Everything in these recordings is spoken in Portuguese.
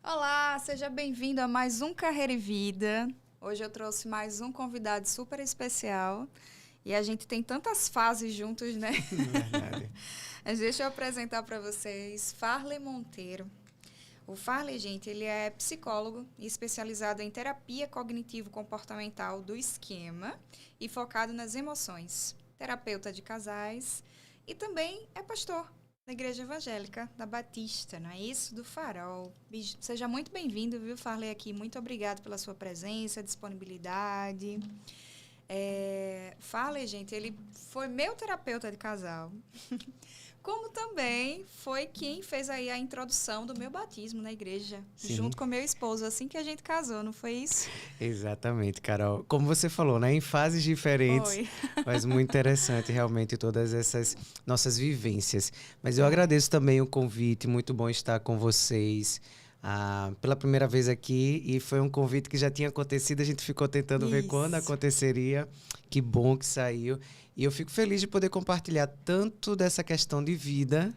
Olá, seja bem-vindo a mais um Carreira e Vida. Hoje eu trouxe mais um convidado super especial e a gente tem tantas fases juntos, né? Verdade. Mas deixa eu apresentar para vocês Farley Monteiro. O Farley, gente, ele é psicólogo e especializado em terapia cognitivo-comportamental do esquema e focado nas emoções. Terapeuta de casais e também é pastor na Igreja Evangélica da Batista, não é isso? Do Farol. Seja muito bem-vindo, viu, Farley, aqui. Muito obrigado pela sua presença, disponibilidade. Farley, gente, ele foi meu terapeuta de casal. Como também foi quem fez aí a introdução do meu batismo na igreja, Sim, junto com meu esposo, assim que a gente casou, não foi isso? exatamente, Carol. Como você falou, né? Em fases diferentes, Foi. mas muito interessante realmente todas essas nossas vivências. Mas eu É. agradeço também o convite, muito bom estar com vocês. Pela primeira vez aqui, e foi um convite que já tinha acontecido, a gente ficou tentando ver quando Isso. aconteceria. Que bom que saiu. E eu fico feliz de poder compartilhar tanto dessa questão de vida,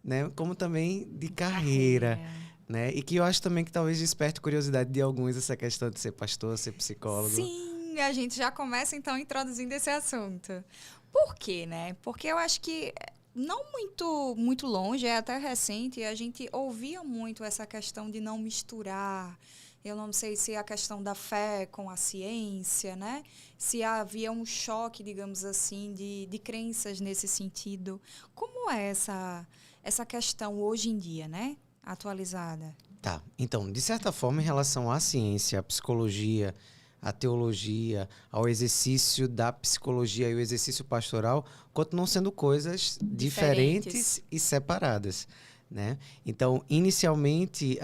né, como também de carreira, Carreira. né? E que eu acho também que talvez desperte curiosidade de alguns essa questão de ser pastor, ser psicólogo. Sim, a gente já começa então introduzindo esse assunto. Por quê, né? Porque eu acho que não muito longe, é até recente, a gente ouvia muito essa questão de não misturar. Eu não sei se é a questão da fé com a ciência, né? Se havia um choque, digamos assim, de crenças nesse sentido. Como é essa questão hoje em dia, né? Atualizada. Tá, então, de certa forma, em relação à ciência, à psicologia, à teologia, ao exercício da psicologia e o exercício pastoral, continuam sendo coisas Diferentes. diferentes e separadas, né? Então, inicialmente,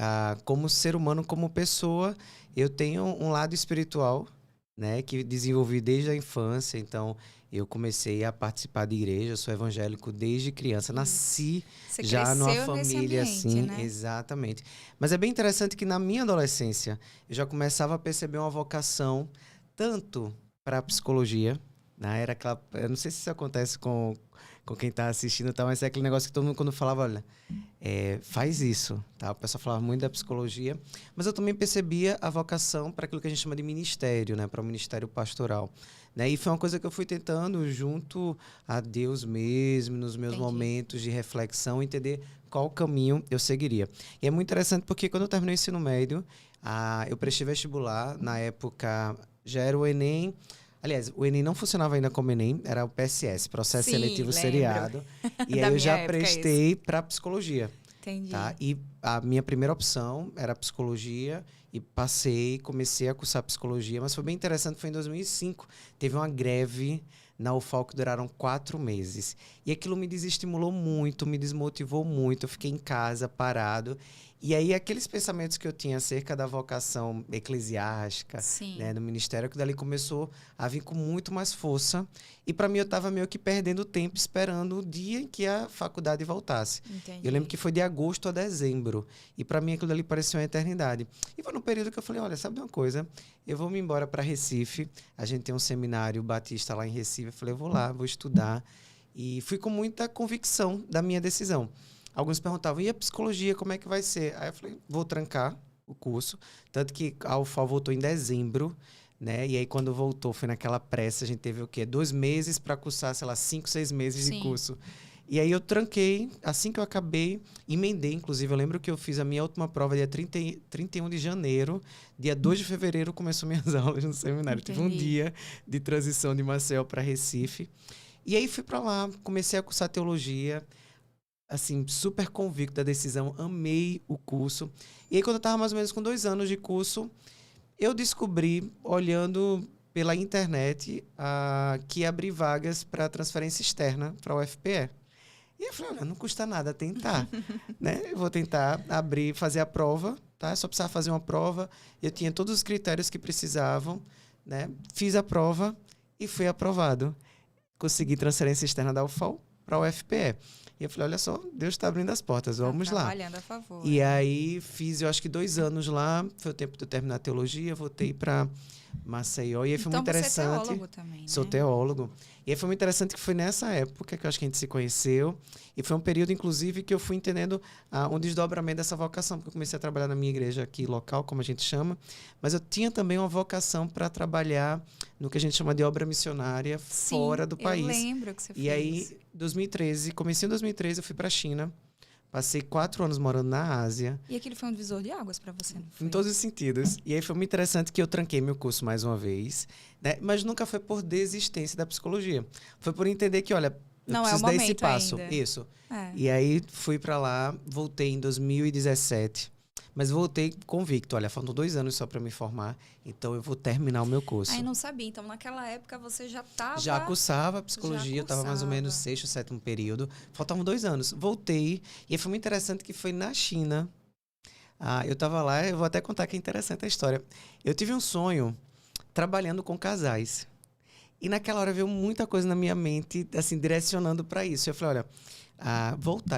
como ser humano, como pessoa, eu tenho um lado espiritual, né, que desenvolvi desde a infância. Então, eu comecei a participar de igreja, eu sou evangélico desde criança, Isso. nasci Você já numa cresceu nesse família ambiente, assim, né? exatamente. Mas é bem interessante que na minha adolescência eu já começava a perceber uma vocação tanto para a psicologia, né? Era aquela, eu não sei se isso acontece com quem está assistindo, tá? Mas é aquele negócio que todo mundo quando falava, olha, faz isso, tá? O pessoal falava muito da psicologia, mas eu também percebia a vocação para aquilo que a gente chama de ministério, né? Para o ministério pastoral, né? E foi uma coisa que eu fui tentando junto a Deus mesmo, nos meus Entendi. momentos de reflexão, entender qual caminho eu seguiria. E é muito interessante porque quando eu terminei o ensino médio, eu prestei vestibular, na época já era o Enem. Aliás, o Enem não funcionava ainda como Enem, era o PSS, Processo Sim, Seletivo lembro. Seriado. E aí Da eu minha já época esse. prestei para psicologia, tá? Entendi. E a minha primeira opção era psicologia e passei, comecei a cursar psicologia, mas foi bem interessante, foi em 2005. Teve uma greve na UFAL que duraram 4 meses. E aquilo me desestimulou muito, me desmotivou muito. Eu fiquei em casa, parado. E aí aqueles pensamentos que eu tinha acerca da vocação eclesiástica, né, Sim, no ministério, que dali começou a vir com muito mais força. E para mim eu estava meio que perdendo tempo esperando o dia em que a faculdade voltasse. Eu lembro entendi. que foi de agosto a dezembro. E para mim aquilo ali parecia uma eternidade. E foi no período que eu falei, olha, sabe de uma coisa? Eu vou me embora para Recife. A gente tem um seminário batista lá em Recife. Eu falei, eu vou lá, vou estudar. E fui com muita convicção da minha decisão. Alguns perguntavam, e a psicologia, como é que vai ser? Aí eu falei, vou trancar o curso. Tanto que a UFAL voltou em dezembro, né? E aí quando voltou, foi naquela pressa, a gente teve o quê? 2 meses para cursar, sei lá, 5, 6 meses de Sim, curso. E aí eu tranquei, assim que eu acabei, emendei, inclusive, eu lembro que eu fiz a minha última prova dia 31 de janeiro, dia 2 de fevereiro começou minhas aulas no seminário. Tive um entendi. dia de transição de Maceió para Recife. E aí fui para lá, comecei a cursar teologia, assim, super convicto da decisão, amei o curso. E aí quando eu estava mais ou menos com 2 anos de curso, eu descobri, olhando pela internet, que abri vagas para transferência externa para a UFPE. E eu falei, olha, não custa nada tentar, né? Eu vou tentar abrir, fazer a prova, tá? Eu só precisava fazer uma prova. Eu tinha todos os critérios que precisavam, né? Fiz a prova e fui aprovado. Consegui transferência externa da UFAL para a UFPE. E eu falei, olha só, Deus está abrindo as portas, Tá vamos lá. trabalhando a favor, E é. aí fiz, eu acho que 2 anos lá, foi o tempo de eu terminar a teologia, voltei para Maceió. E aí foi Então muito você é interessante. teólogo também, né? Sou teólogo. E aí foi muito interessante que foi nessa época que eu acho que a gente se conheceu. E foi um período, inclusive, que eu fui entendendo um desdobramento dessa vocação. Porque eu comecei a trabalhar na minha igreja aqui, local, como a gente chama. Mas eu tinha também uma vocação para trabalhar no que a gente chama de obra missionária fora do país. Eu lembro que você fez. E aí, 2013, comecei em 2013, eu fui para a China. Passei 4 anos morando na Ásia. E aquele foi um divisor de águas para você, não foi? Em todos os sentidos. E aí foi muito interessante que eu tranquei meu curso mais uma vez, né? Mas nunca foi por desistência da psicologia. Foi por entender que, olha, eu Não, preciso é o dar esse momento passo. ainda. Isso. É. E aí fui para lá, voltei em 2017. Mas voltei convicto. Olha, faltam 2 anos só para me formar. Então eu vou terminar o meu curso. Aí não sabia. Então, naquela época, você já estava... Já cursava psicologia, eu estava mais ou menos cursava. 6º, 7º período. Faltavam 2 anos. Voltei. E aí foi muito interessante que foi na China. Eu estava lá, eu vou até contar que é interessante a história. Eu tive um sonho trabalhando com casais. E naquela hora veio muita coisa na minha mente, assim, direcionando para isso. Eu falei, olha,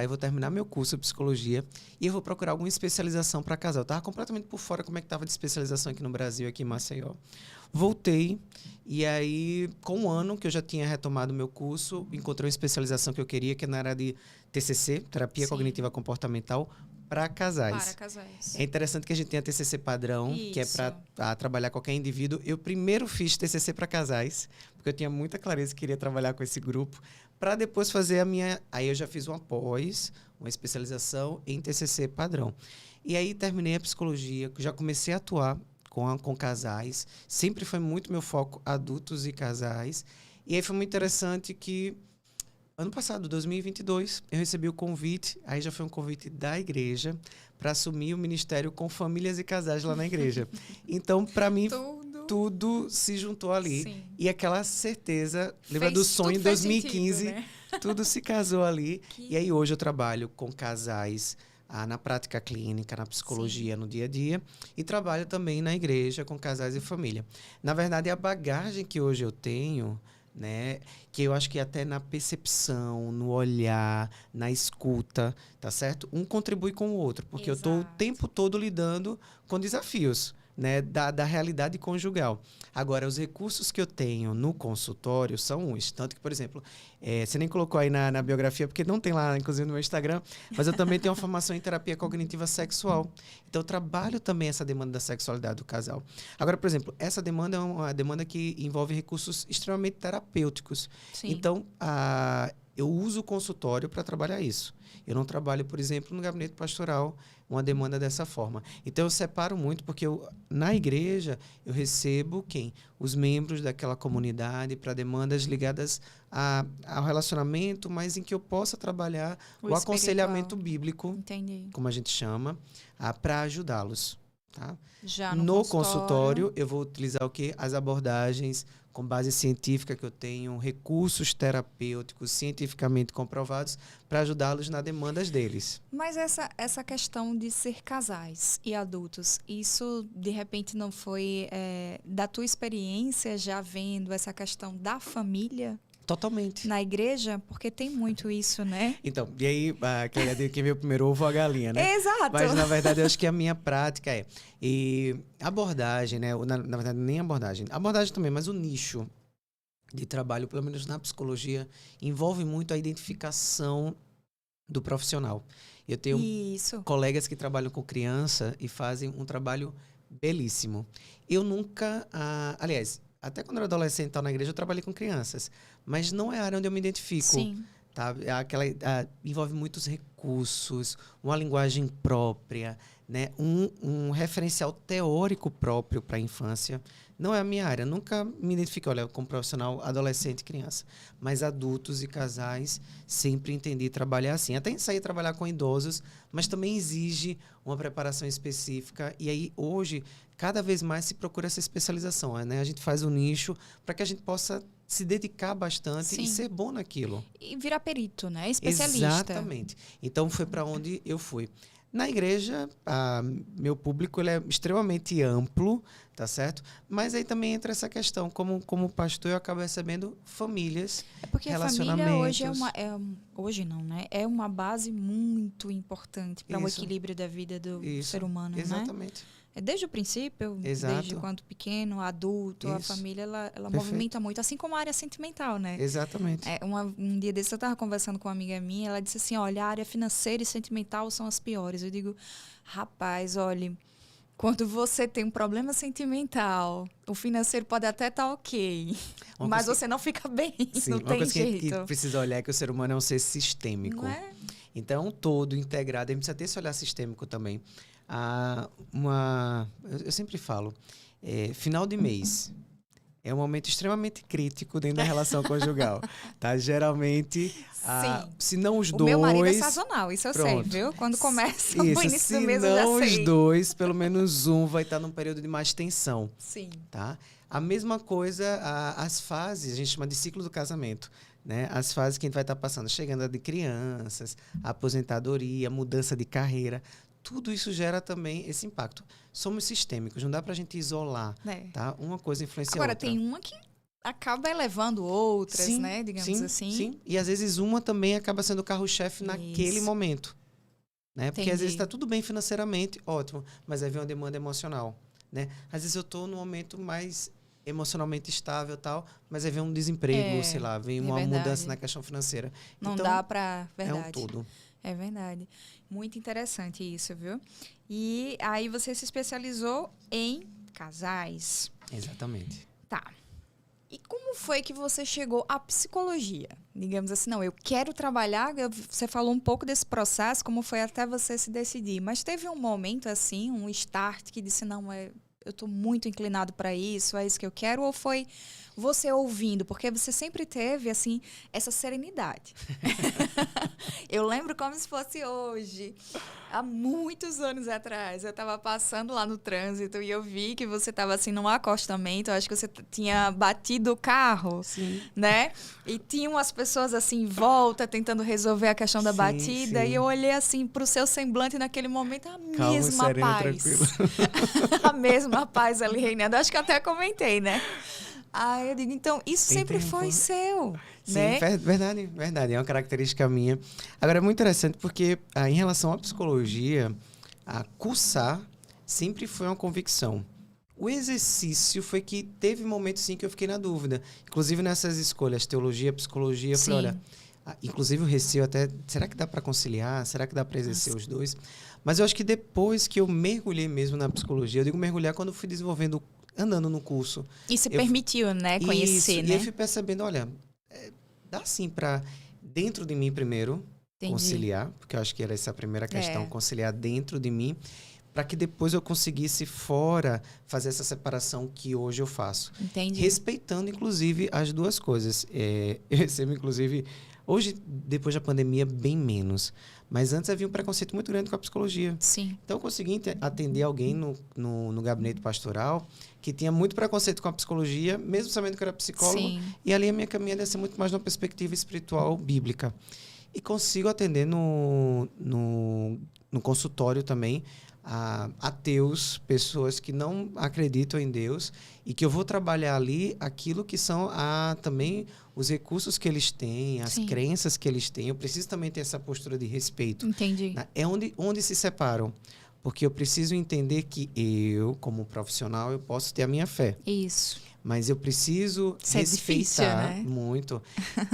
eu vou terminar meu curso de psicologia e eu vou procurar alguma especialização para casal. Eu estava completamente por fora como é que estava de especialização aqui no Brasil, aqui em Maceió. Voltei e aí, com 1 ano que eu já tinha retomado o meu curso, encontrei uma especialização que eu queria, que é na área de TCC, Terapia Sim. Cognitiva Comportamental, para casais. Para casais. É interessante que a gente tenha TCC padrão, que é para trabalhar qualquer indivíduo. Eu primeiro fiz TCC para casais, porque eu tinha muita clareza que queria trabalhar com esse grupo, para depois fazer a minha... Aí eu já fiz uma pós, uma especialização em TCC padrão. E aí terminei a psicologia, já comecei a atuar com casais. Sempre foi muito meu foco, adultos e casais. E aí foi muito interessante que ano passado, 2022, eu recebi o convite, aí já foi um convite da igreja, para assumir o ministério com famílias e casais lá na igreja. Então, para mim, tudo se juntou ali. Sim. E aquela certeza, lembra do sonho em 2015, sentido, né? Tudo se casou ali. E aí hoje eu trabalho com casais na prática clínica, na psicologia, sim, no dia a dia. E trabalho também na igreja com casais e família. Na verdade, a bagagem que hoje eu tenho... né? Que eu acho que até na percepção, no olhar, na escuta, tá certo? Um contribui com o outro, porque exato, eu estou o tempo todo lidando com desafios, né? Da realidade conjugal. Agora, os recursos que eu tenho no consultório são uns. Tanto que, por exemplo, você nem colocou aí na biografia, porque não tem lá, inclusive, no meu Instagram, mas eu também tenho uma formação em terapia cognitiva sexual. Então, eu trabalho também essa demanda da sexualidade do casal. Agora, por exemplo, essa demanda é uma demanda que envolve recursos extremamente terapêuticos. Sim. Então, eu uso o consultório para trabalhar isso. Eu não trabalho, por exemplo, no gabinete pastoral, uma demanda dessa forma. Então, eu separo muito, porque na igreja eu recebo quem? Os membros daquela comunidade para demandas ligadas ao relacionamento, mas em que eu possa trabalhar o aconselhamento bíblico, entendi, como a gente chama, para ajudá-los. Tá? Já no consultório, eu vou utilizar o quê? As abordagens com base científica que eu tenho, recursos terapêuticos cientificamente comprovados para ajudá-los nas demandas deles. Mas essa questão de ser casais e adultos, isso de repente não foi da tua experiência já vendo essa questão da família? Totalmente. Na igreja? Porque tem muito isso, né? Então, e aí, quem veio primeiro ovo ou a galinha, né? Exato. Mas, na verdade, eu acho que a minha prática e abordagem, né? Na verdade, nem abordagem. Abordagem também, mas o nicho de trabalho, pelo menos na psicologia, envolve muito a identificação do profissional. Eu tenho colegas que trabalham com criança e fazem um trabalho belíssimo. Eu nunca... aliás... Até quando eu era adolescente na igreja, eu trabalhei com crianças. Mas não é a área onde eu me identifico. Sim. Tá? Envolve muitos recursos, uma linguagem própria, né? Um referencial teórico próprio para a infância. Não é a minha área. Nunca me identifiquei, como profissional adolescente e criança. Mas adultos e casais, sempre entendi trabalhar assim. Até sair trabalhar com idosos, mas também exige uma preparação específica. E aí, hoje, cada vez mais se procura essa especialização. Né? A gente faz um nicho para que a gente possa se dedicar bastante, sim, e ser bom naquilo. E virar perito, né? Especialista. Exatamente. Então, foi para onde eu fui. Na igreja, meu público ele é extremamente amplo, tá certo? Mas aí também entra essa questão, como pastor eu acabo recebendo famílias, É porque a família hoje hoje não, né? É uma base muito importante para o Isso. equilíbrio da vida do Isso. ser humano, né? Exatamente. É desde o princípio, Exato. desde quando pequeno, adulto, a Isso. família, ela Perfeito. movimenta muito, assim como a área sentimental, né? Exatamente. Um dia desses eu estava conversando com uma amiga minha, ela disse assim, olha, a área financeira e sentimental são as piores. Eu digo, rapaz, olha, quando você tem um problema sentimental, o financeiro pode até estar ok, mas você não fica bem, Sim, não uma tem coisa jeito. que precisa olhar é que o ser humano é um ser sistêmico. Não é? Então, é um todo integrado. A gente precisa ter esse olhar sistêmico também. Eu sempre falo, final de mês é um momento extremamente crítico dentro da relação conjugal. Tá? Geralmente, se não os dois... O meu marido é sazonal, isso eu sei, viu? Quando começa o início do mês, eu já sei. Se não os dois, pelo menos um vai estar num período de mais tensão. Sim. Tá? A mesma coisa, as fases, a gente chama de ciclo do casamento. Né? As fases que a gente vai estar passando, chegando de crianças, aposentadoria, mudança de carreira, tudo isso gera também esse impacto. Somos sistêmicos, não dá pra gente isolar, tá? Uma coisa influencia a outra. Agora, tem uma que acaba elevando outras, sim, né? Digamos assim. Sim, e às vezes uma também acaba sendo o carro-chefe naquele momento. Né? Porque às vezes está tudo bem financeiramente, ótimo, mas aí vem uma demanda emocional. Né? Às vezes eu estou num momento mais emocionalmente estável e tal, mas aí vem um desemprego, sei lá, vem uma mudança na questão financeira. Não então, dá para... Verdade. É um todo. É verdade. Muito interessante isso, viu? E aí você se especializou em casais. Exatamente. Tá. E como foi que você chegou à psicologia? Digamos assim, não, eu quero trabalhar... Você falou um pouco desse processo, como foi até você se decidir. Mas teve um momento, assim, um start que disse, não, eu estou muito inclinado para isso, é isso que eu quero? Ou foi você ouvindo? Porque você sempre teve, assim, essa serenidade. Eu lembro como se fosse hoje. Há muitos anos atrás, eu estava passando lá no trânsito e eu vi que você estava, assim, num acostamento. Eu acho que você tinha batido o carro, sim, né? E tinham as pessoas, assim, em volta, tentando resolver a questão da batida. Sim. E eu olhei, assim, para o seu semblante naquele momento, a calma, mesma sereno, paz. tranquilo. A mesma paz ali reinando. Acho que até comentei, né? Eu digo, então, isso sempre foi seu, Sim, né? verdade. É uma característica minha. Agora, é muito interessante porque, em relação à psicologia, cursar sempre foi uma convicção. O exercício foi que teve momentos, sim, que eu fiquei na dúvida. Inclusive, nessas escolhas, teologia, psicologia, eu falei, olha... Inclusive, o receio até... Será que dá para conciliar? Será que dá para exercer os dois? Mas eu acho que depois que eu mergulhei mesmo na psicologia, eu digo mergulhar quando eu fui desenvolvendo... Andando no curso. E se permitiu, né? Conhecer, isso, né? E eu fui percebendo, olha, dá sim para, dentro de mim primeiro, conciliar, porque eu acho que era essa a primeira questão, conciliar dentro de mim, para que depois eu conseguisse fora fazer essa separação que hoje eu faço. Entendi. Respeitando, inclusive, as duas coisas. Eu recebo, inclusive, hoje, depois da pandemia, bem menos. Mas antes havia um preconceito muito grande com a psicologia. Sim. Então, eu consegui atender alguém no gabinete pastoral que tinha muito preconceito com a psicologia, mesmo sabendo que eu era psicólogo. Sim. E ali a minha caminhada ia ser muito mais numa perspectiva espiritual bíblica. E consigo atender no consultório também ateus, pessoas que não acreditam em Deus, e que eu vou trabalhar ali aquilo que são também os recursos que eles têm, as crenças que eles têm. Eu preciso também ter essa postura de respeito. Entendi. É onde se separam. Porque eu preciso entender que eu, como profissional, eu posso ter a minha fé. Isso. Mas eu preciso respeitar muito.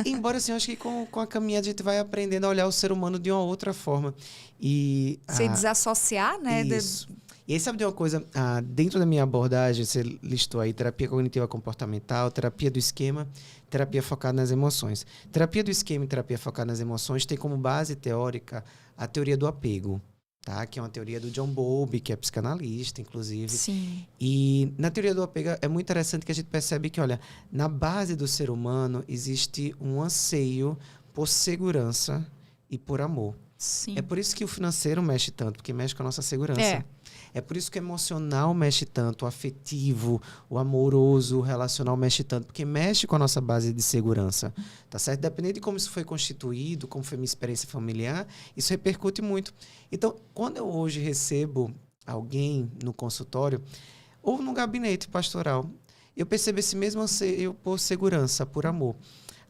Embora, assim, eu acho que com a caminhada a gente vai aprendendo a olhar o ser humano de uma outra forma. E se desassociar, né? Isso. E aí, sabe de uma coisa? Dentro da minha abordagem, você listou aí terapia cognitiva comportamental, terapia do esquema, terapia focada nas emoções. Terapia do esquema e terapia focada nas emoções tem como base teórica a teoria do apego. Tá? Que é uma teoria do John Bowlby, que é psicanalista, inclusive. Sim. E na teoria do apego é muito interessante que a gente percebe que, olha, na base do ser humano existe um anseio por segurança e por amor. Sim. É por isso que o financeiro mexe tanto, porque mexe com a nossa segurança. É por isso que o emocional mexe tanto, o afetivo, o amoroso, o relacional mexe tanto, porque mexe com a nossa base de segurança, tá certo? Dependendo de como isso foi constituído, como foi minha experiência familiar, isso repercute muito. Então, quando eu hoje recebo alguém no consultório, ou no gabinete pastoral. Eu percebo esse mesmo anseio por segurança, por amor.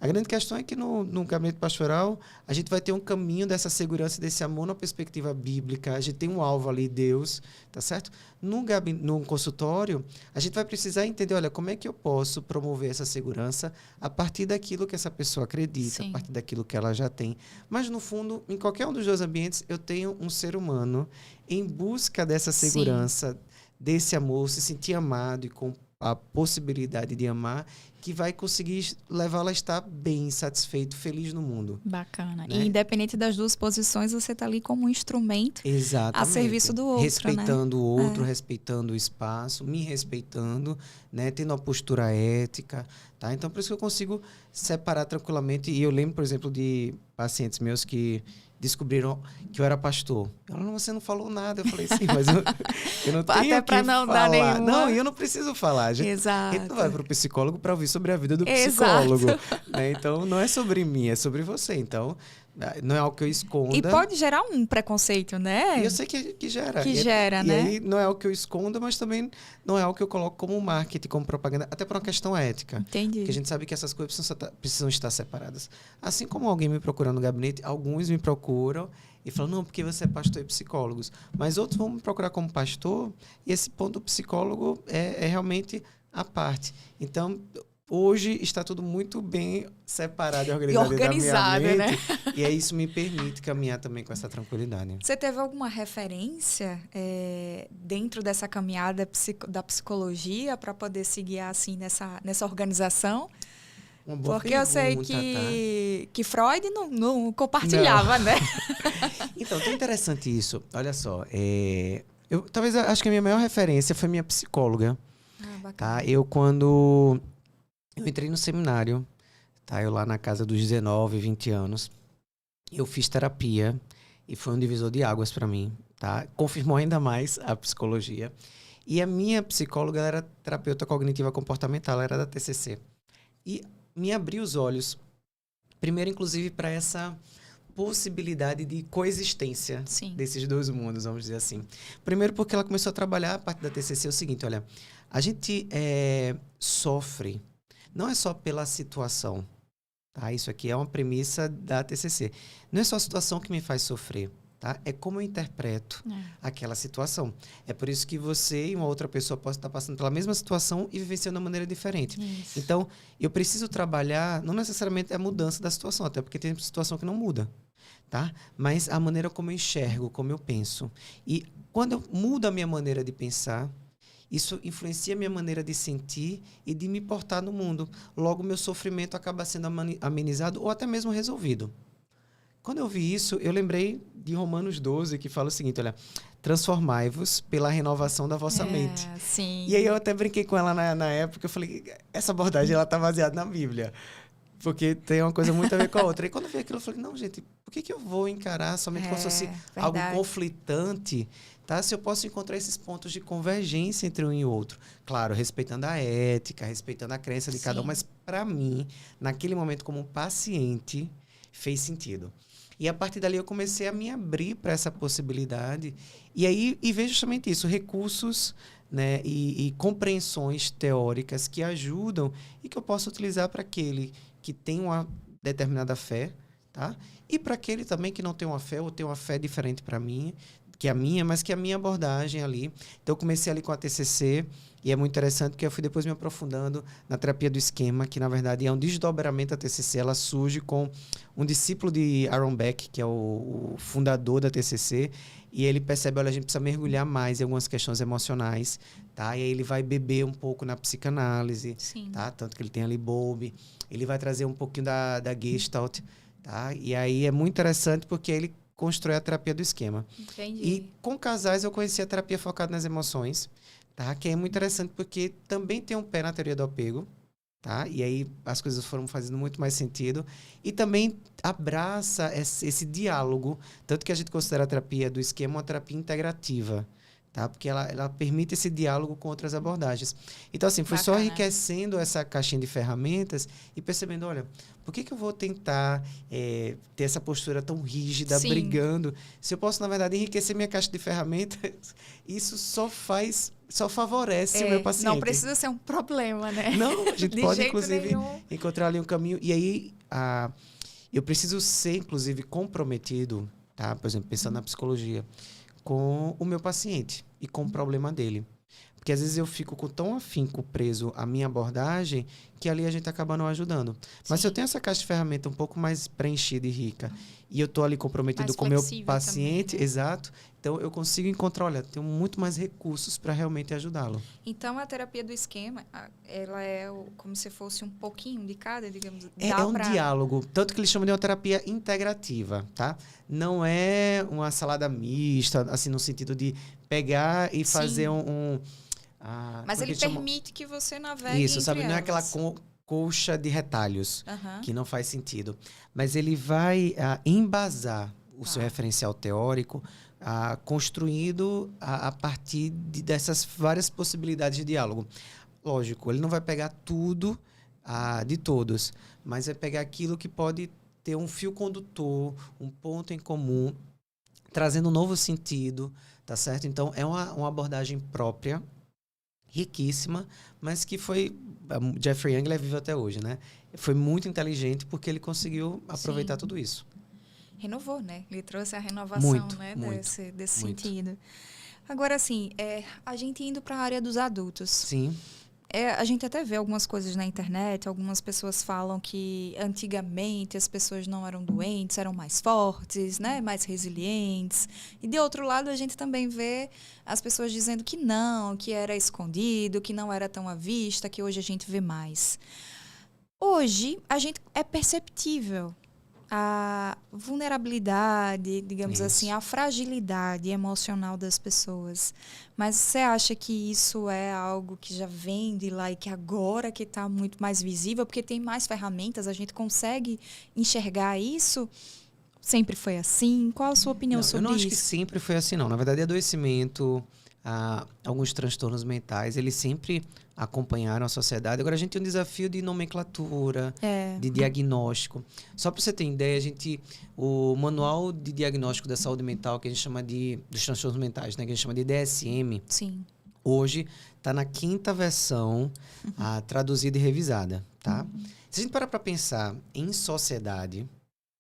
A grande questão é que no gabinete pastoral, a gente vai ter um caminho dessa segurança e desse amor na perspectiva bíblica. A gente tem um alvo ali, Deus, tá certo? No consultório, a gente vai precisar entender, olha, como é que eu posso promover essa segurança a partir daquilo que essa pessoa acredita, Sim. a partir daquilo que ela já tem. Mas, no fundo, em qualquer um dos dois ambientes, eu tenho um ser humano em busca dessa segurança, desse amor, se sentir amado e com a possibilidade de amar, que vai conseguir levá-la a estar bem, satisfeito, feliz no mundo. Bacana. Né? E independente das duas posições, você está ali como um instrumento Exatamente. a serviço do outro, respeitando né? o outro, respeitando o espaço, me respeitando, né? Tendo uma postura ética, tá? Então, por isso que eu consigo separar tranquilamente. E eu lembro, por exemplo, de pacientes meus que descobriram que eu era pastor. Ela, não, você não falou nada. Eu falei, sim, mas eu não tenho Até para que não falar. dar nenhuma. Não, e eu não preciso falar. A gente não vai para o psicólogo para ouvir sobre a vida do psicólogo. Né? Então, não é sobre mim, é sobre você. Então, não é algo que eu esconda. E pode gerar um preconceito, né? E eu sei que gera. Que gera, e né? E aí não é algo que eu esconda, mas também não é algo que eu coloco como marketing, como propaganda, até por uma questão ética. Entendi. Porque a gente sabe que essas coisas precisam estar separadas. Assim como alguém me procura no gabinete, alguns me procuram e falam, não, porque você é pastor e psicólogos. Mas outros vão me procurar como pastor e esse ponto do psicólogo é realmente a parte. Então, hoje está tudo muito bem separado e organizado, organizado, da minha mente, né? E aí isso me permite caminhar também com essa tranquilidade. Você teve alguma referência dentro dessa caminhada da psicologia para poder seguir assim nessa organização? Uma boa Porque pergunta, eu sei que Freud não compartilhava, né? Então, tão interessante isso. Olha só, talvez acho que a minha maior referência foi minha psicóloga. Bacana. Tá? Quando eu entrei no seminário, tá? Eu lá na casa dos 19, 20 anos, eu fiz terapia e foi um divisor de águas para mim, tá? Confirmou ainda mais a psicologia. E a minha psicóloga ela era terapeuta cognitiva comportamental, ela era da TCC. E me abriu os olhos, primeiro, inclusive, para essa possibilidade de coexistência desses dois mundos, vamos dizer assim. Primeiro porque ela começou a trabalhar a parte da TCC, o seguinte, olha, a gente sofre, não é só pela situação, tá? Isso aqui é uma premissa da TCC. Não é só a situação que me faz sofrer, tá? É como eu interpreto aquela situação. É por isso que você e uma outra pessoa podem estar passando pela mesma situação e vivenciando de uma maneira diferente. Isso. Então, eu preciso trabalhar, não necessariamente a mudança da situação, até porque tem situação que não muda, tá? Mas a maneira como eu enxergo, como eu penso. E quando eu mudo a minha maneira de pensar, isso influencia a minha maneira de sentir e de me portar no mundo. Logo, meu sofrimento acaba sendo amenizado ou até mesmo resolvido. Quando eu vi isso, eu lembrei de Romanos 12, que fala o seguinte, olha, transformai-vos pela renovação da vossa mente. Sim. E aí eu até brinquei com ela na época, eu falei, essa abordagem ela tá baseada na Bíblia. Porque tem uma coisa muito a ver com a outra. E quando eu vi aquilo, eu falei, não, gente, por que eu vou encarar somente como se fosse algo conflitante, tá? Se eu posso encontrar esses pontos de convergência entre um e outro. Claro, respeitando a ética, respeitando a crença de cada um, mas para mim, naquele momento como paciente, fez sentido. E a partir dali eu comecei a me abrir para essa possibilidade. E aí vejo justamente isso, recursos, né, e compreensões teóricas que ajudam e que eu posso utilizar para aquele que tem uma determinada fé, tá? E para aquele também que não tem uma fé ou tem uma fé diferente para mim, que a minha, mas que a minha abordagem ali. Então eu comecei ali com a TCC e é muito interessante porque eu fui depois me aprofundando na terapia do esquema, que na verdade é um desdobramento da TCC. Ela surge com um discípulo de Aaron Beck, que é o fundador da TCC, e ele percebe, olha, a gente precisa mergulhar mais em algumas questões emocionais, tá? E aí ele vai beber um pouco na psicanálise, tá? Tanto que ele tem ali Bowlby. Ele vai trazer um pouquinho da Gestalt, tá? E aí é muito interessante porque ele constrói a terapia do esquema. Entendi. E com casais eu conheci a terapia focada nas emoções, tá? Que é muito interessante porque também tem um pé na teoria do apego, tá? E aí as coisas foram fazendo muito mais sentido. E também abraça esse diálogo, tanto que a gente considera a terapia do esquema uma terapia integrativa, tá? Porque ela permite esse diálogo com outras abordagens. Então, assim, foi só enriquecendo essa caixinha de ferramentas e percebendo, olha, por que eu vou tentar ter essa postura tão rígida, brigando? Se eu posso, na verdade, enriquecer minha caixa de ferramentas, isso só faz só favorece o meu paciente. Não precisa ser um problema, né? Não, a gente De pode, jeito inclusive, nenhum. encontrar ali um caminho. E aí, eu preciso ser, inclusive, comprometido, tá? Por exemplo, pensando na psicologia, com o meu paciente e com o problema dele. Porque às vezes eu fico com tão afinco preso à minha abordagem que ali a gente acaba não ajudando. Mas se eu tenho essa caixa de ferramenta um pouco mais preenchida e rica e eu estou ali comprometido Mais com o meu flexível paciente, também, né? exato, então eu consigo encontrar, olha, tenho muito mais recursos para realmente ajudá-lo. Então, a terapia do esquema, ela é como se fosse um pouquinho de cada, digamos. É um diálogo, tanto que eles chamam de uma terapia integrativa, tá? Não é uma salada mista, assim, no sentido de pegar e fazer Mas como é que ele eles chamam? permite que você navegue Isso, entre sabe? Não é aquela elas. colcha de retalhos, Aham. que não faz sentido. Mas ele vai embasar o seu Tá. referencial teórico construído a partir dessas várias possibilidades de diálogo. Lógico, ele não vai pegar tudo de todos, mas vai pegar aquilo que pode ter um fio condutor, um ponto em comum, trazendo um novo sentido, tá certo? Então, é uma abordagem própria, riquíssima, mas que foi... Jeffrey Young, ele é vivo até hoje, né? Foi muito inteligente porque ele conseguiu aproveitar Sim. tudo isso. Renovou, né? Ele trouxe a renovação, Muito, né? muito, Desse muito. sentido. Agora, assim, a gente indo para a área dos adultos. Sim. A gente até vê algumas coisas na internet, algumas pessoas falam que antigamente as pessoas não eram doentes, eram mais fortes, né? Mais resilientes. E de outro lado, a gente também vê as pessoas dizendo que não, que era escondido, que não era tão à vista, que hoje a gente vê mais. Hoje, é perceptível a vulnerabilidade, digamos assim, Isso. a fragilidade emocional das pessoas. Mas você acha que isso é algo que já vem de lá e que agora que está muito mais visível, porque tem mais ferramentas, a gente consegue enxergar isso? Sempre foi assim? Qual a sua opinião Não, eu sobre não acho que isso? sempre foi assim, não. Na verdade, adoecimento, alguns transtornos mentais, eles sempre acompanharam a sociedade. Agora, a gente tem um desafio de nomenclatura, de diagnóstico. Só para você ter ideia, o Manual de Diagnóstico da Saúde Mental, que a gente chama dos transtornos mentais, né, que a gente chama de DSM, Sim. hoje está na 5ª versão, traduzida e revisada, tá? Se a gente parar para pensar em sociedade,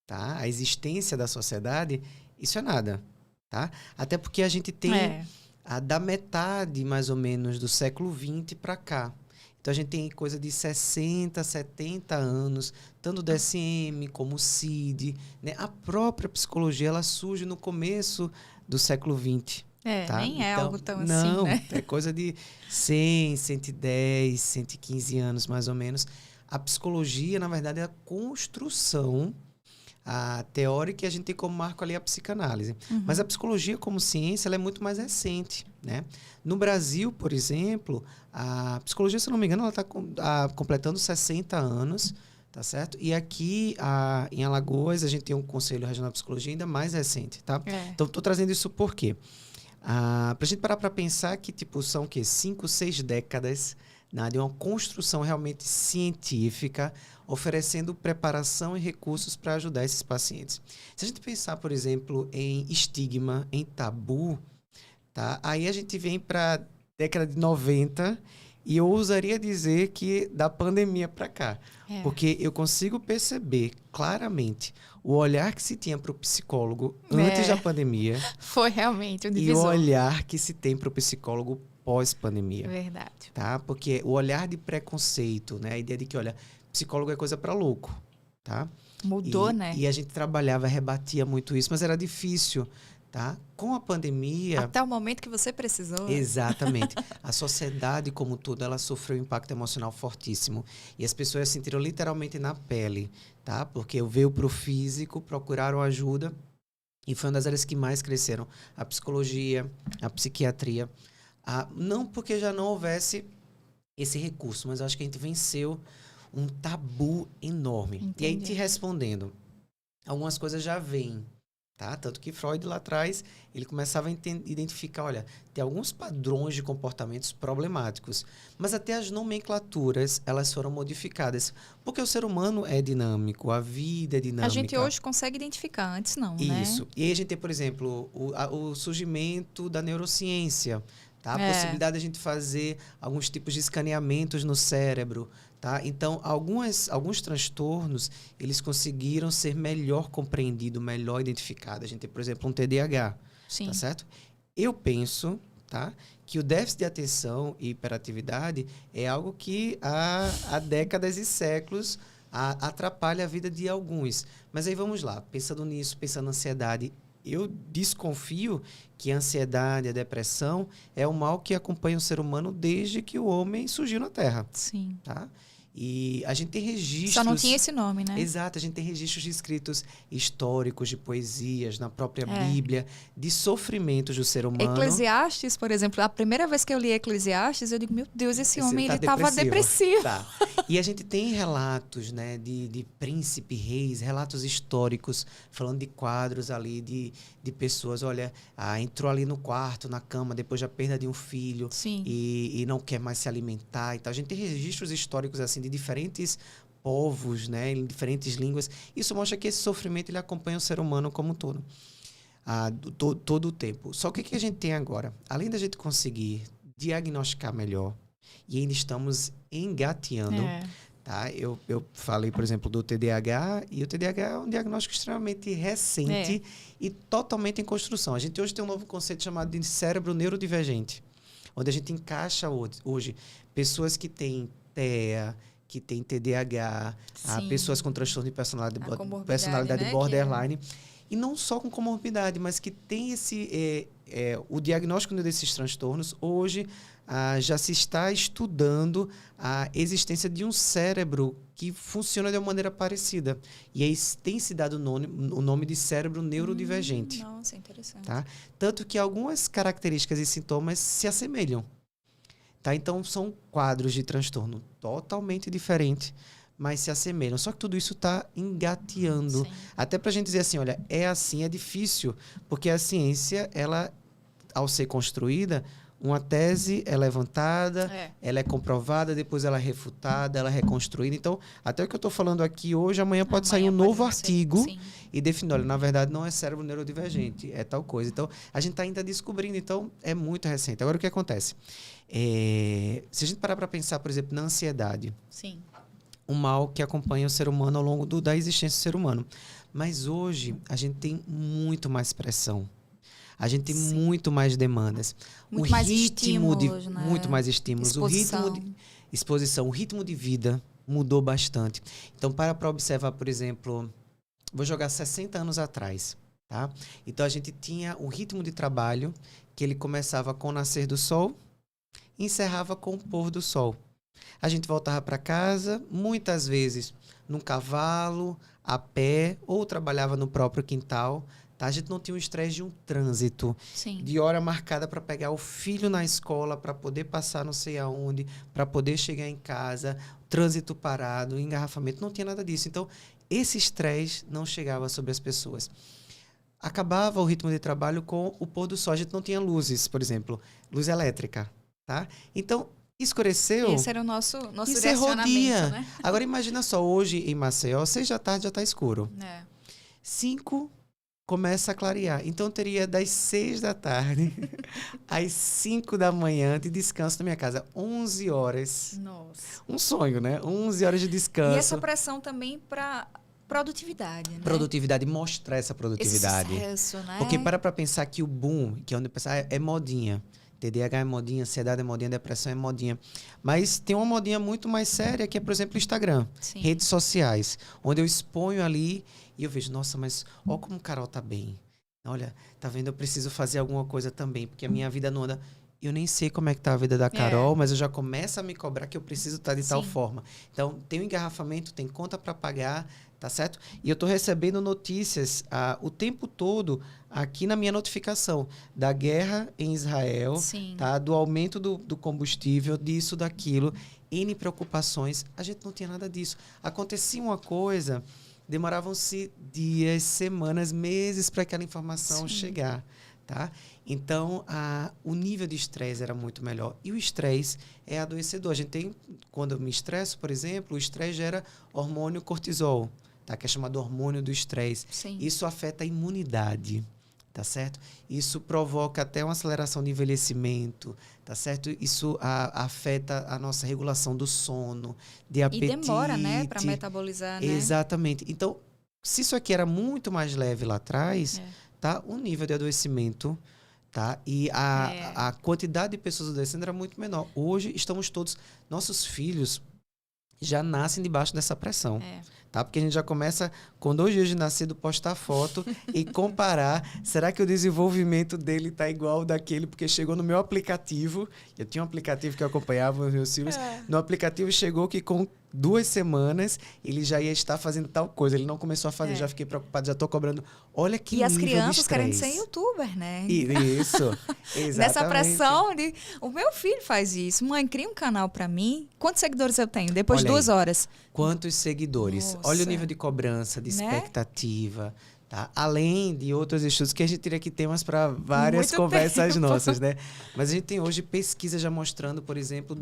tá? A existência da sociedade, isso é nada, tá? Até porque a gente tem da metade, mais ou menos, do século XX para cá. Então, a gente tem coisa de 60, 70 anos, tanto o DSM como o CID, né? A própria psicologia, ela surge no começo do século XX. Tá? Nem é Então, algo tão não, assim, né? é coisa de 100, 110, 115 anos, mais ou menos. A psicologia, na verdade, é a construção teórica, e a gente tem como marco ali a psicanálise. Mas a psicologia como ciência, ela é muito mais recente, né? No Brasil, por exemplo, a psicologia, se eu não me engano, ela está completando 60 anos, tá certo? E aqui em Alagoas, a gente tem um Conselho Regional de Psicologia ainda mais recente, tá? Então, estou trazendo isso por quê? Para a gente parar para pensar que, são o quê? 5, 6 décadas, né, de uma construção realmente científica, oferecendo preparação e recursos para ajudar esses pacientes. Se a gente pensar, por exemplo, em estigma, em tabu, tá? Aí a gente vem para a década de 90 e eu ousaria dizer que da pandemia para cá. Porque eu consigo perceber claramente o olhar que se tinha para o psicólogo antes da pandemia. Foi realmente um e divisor. o olhar que se tem para o psicólogo pós-pandemia. Verdade. Tá? Porque o olhar de preconceito, né? A ideia de que, olha, psicólogo é coisa para louco, tá? Mudou, né? E a gente trabalhava, rebatia muito isso, mas era difícil, tá? Com a pandemia... Até o momento que você precisou. Exatamente. A sociedade como tudo, ela sofreu um impacto emocional fortíssimo. E as pessoas sentiram literalmente na pele, tá? Porque veio para o físico, procuraram ajuda e foi uma das áreas que mais cresceram. A psicologia, a psiquiatria. Não porque já não houvesse esse recurso, mas eu acho que a gente venceu um tabu enorme. Entendi. E aí, te respondendo, algumas coisas já vêm, tá? Tanto que Freud lá atrás, ele começava a identificar, olha, tem alguns padrões de comportamentos problemáticos, mas até as nomenclaturas, elas foram modificadas. Porque o ser humano é dinâmico, a vida é dinâmica. A gente hoje consegue identificar, antes não, né? Isso. E aí a gente tem, por exemplo, o surgimento da neurociência, tá? A possibilidade de a gente fazer alguns tipos de escaneamentos no cérebro, tá? Então, alguns transtornos, eles conseguiram ser melhor compreendidos, melhor identificados. A gente tem, por exemplo, um TDAH, Sim. tá certo? Eu penso, tá, que o déficit de atenção e hiperatividade é algo que há décadas e séculos atrapalha a vida de alguns. Mas aí vamos lá, pensando nisso, pensando na ansiedade, eu desconfio que a ansiedade, a depressão é um mal que acompanha o ser humano desde que o homem surgiu na Terra. Sim. Tá? E a gente tem registros... Só não tinha esse nome, né? Exato, a gente tem registros de escritos históricos, de poesias, na própria Bíblia, de sofrimentos do ser humano. Eclesiastes, por exemplo, a primeira vez que eu li Eclesiastes, eu digo, meu Deus, esse homem, ele estava depressivo. Tá. E a gente tem relatos, né, de príncipe, reis, relatos históricos, falando de quadros ali, de pessoas, olha, entrou ali no quarto, na cama, depois da perda de um filho, e não quer mais se alimentar e tal. A gente tem registros históricos, assim, de diferentes povos, né, em diferentes línguas. Isso mostra que esse sofrimento ele acompanha o ser humano como um todo, todo o tempo. Só que o que a gente tem agora? Além da gente conseguir diagnosticar melhor, e ainda estamos engateando, tá? Eu falei, por exemplo, do TDAH, e o TDAH é um diagnóstico extremamente recente e totalmente em construção. A gente hoje tem um novo conceito chamado de cérebro neurodivergente, onde a gente encaixa hoje pessoas que têm TEA, que tem TDAH, pessoas com transtorno de personalidade né? borderline. E não só com comorbidade, mas que tem o diagnóstico desses transtornos. Hoje, já se está estudando a existência de um cérebro que funciona de uma maneira parecida. E aí tem se dado o nome de cérebro neurodivergente. Nossa, interessante. Tá? Tanto que algumas características e sintomas se assemelham. Tá? Então, são quadros de transtorno totalmente diferentes, mas se assemelham. Só que tudo isso está engateando. Até para a gente dizer assim, olha, é assim, é difícil, porque a ciência, ela, ao ser construída, uma tese é levantada, ela é comprovada, depois ela é refutada, ela é reconstruída. Então, até o que eu estou falando aqui hoje, amanhã pode sair um novo artigo e definir, olha, na verdade, não é cérebro neurodivergente, é tal coisa. Então, a gente está ainda descobrindo, então, é muito recente. Agora, o que acontece? Se a gente parar para pensar, por exemplo, na ansiedade, um mal que acompanha o ser humano ao longo da existência do ser humano. Mas hoje, a gente tem muito mais pressão. A gente tem muito mais demandas. Muito mais estímulos, né? Muito mais estímulos. Exposição. O ritmo de vida mudou bastante. Então, para observar, por exemplo, vou jogar 60 anos atrás. Tá? Então, a gente tinha o ritmo de trabalho que ele começava com o nascer do sol e encerrava com o pôr do sol. A gente voltava para casa, muitas vezes, num cavalo, a pé, ou trabalhava no próprio quintal. Tá? A gente não tinha o estresse de um trânsito, de hora marcada para pegar o filho na escola, para poder passar não sei aonde, para poder chegar em casa, trânsito parado, engarrafamento, não tinha nada disso. Então, esse estresse não chegava sobre as pessoas. Acabava o ritmo de trabalho com o pôr do sol. A gente não tinha luzes, por exemplo, luz elétrica. Tá? Então, escureceu. Esse era o nosso direcionamento, dia. Né? Agora, imagina só, hoje em Maceió, 6 da tarde já está escuro. 5 começa a clarear. Então, eu teria das 6 da tarde às 5 da manhã de descanso na minha casa. 11 horas. Nossa. Um sonho, né? 11 horas de descanso. E essa pressão também para produtividade, né? Produtividade, mostrar essa produtividade. Esse sucesso, né? Porque para pensar que o boom, que é onde pensar, é modinha. TDAH é modinha, ansiedade é modinha, depressão é modinha. Mas tem uma modinha muito mais séria, que é, por exemplo, o Instagram. Redes sociais, onde eu exponho ali e eu vejo, nossa, mas olha como o Carol tá bem. Olha, tá vendo? Eu preciso fazer alguma coisa também, porque a minha vida não anda... Eu nem sei como é que tá a vida da Carol, mas eu já começo a me cobrar que eu preciso estar de tal forma. Então, tem um engarrafamento, tem conta para pagar, tá certo? E eu tô recebendo notícias o tempo todo aqui na minha notificação da guerra em Israel, tá? Do aumento do combustível, disso, daquilo, N preocupações. A gente não tinha nada disso. Acontecia uma coisa, demoravam-se dias, semanas, meses para aquela informação chegar. Tá? Então, o nível de estresse era muito melhor. E o estresse é adoecedor. A gente tem, quando eu me estresso, por exemplo, o estresse gera hormônio cortisol, tá? Que é chamado hormônio do estresse. Isso afeta a imunidade. tá certo? Isso provoca até uma aceleração de envelhecimento, tá certo? Isso afeta a nossa regulação do sono, de apetite. E demora, né, para metabolizar, né? Exatamente. Então, se isso aqui era muito mais leve lá atrás, tá? O nível de adoecimento, tá? E a quantidade de pessoas adoecendo era muito menor. Hoje, estamos todos... Nossos filhos já nascem debaixo dessa pressão. Tá? Porque a gente já começa, com 2 dias de nascido, postar foto e comparar. Será que o desenvolvimento dele está igual ao daquele? Porque chegou no meu aplicativo. Eu tinha um aplicativo que eu acompanhava os meus filhos. No aplicativo chegou que com 2 semanas ele já ia estar fazendo tal coisa. Ele não começou a fazer, já fiquei preocupado, já estou cobrando. Olha que nível de estresse. E as crianças querendo ser youtuber, né? Isso, exatamente. Nessa pressão de... O meu filho faz isso. Mãe, cria um canal para mim. Quantos seguidores eu tenho? Depois de 2 horas. Quantos seguidores? Nossa. Olha o nível de cobrança, de expectativa. Tá? Além de outros estudos que a gente teria que ter umas para várias conversas nossas, né? Mas a gente tem hoje pesquisa já mostrando, por exemplo,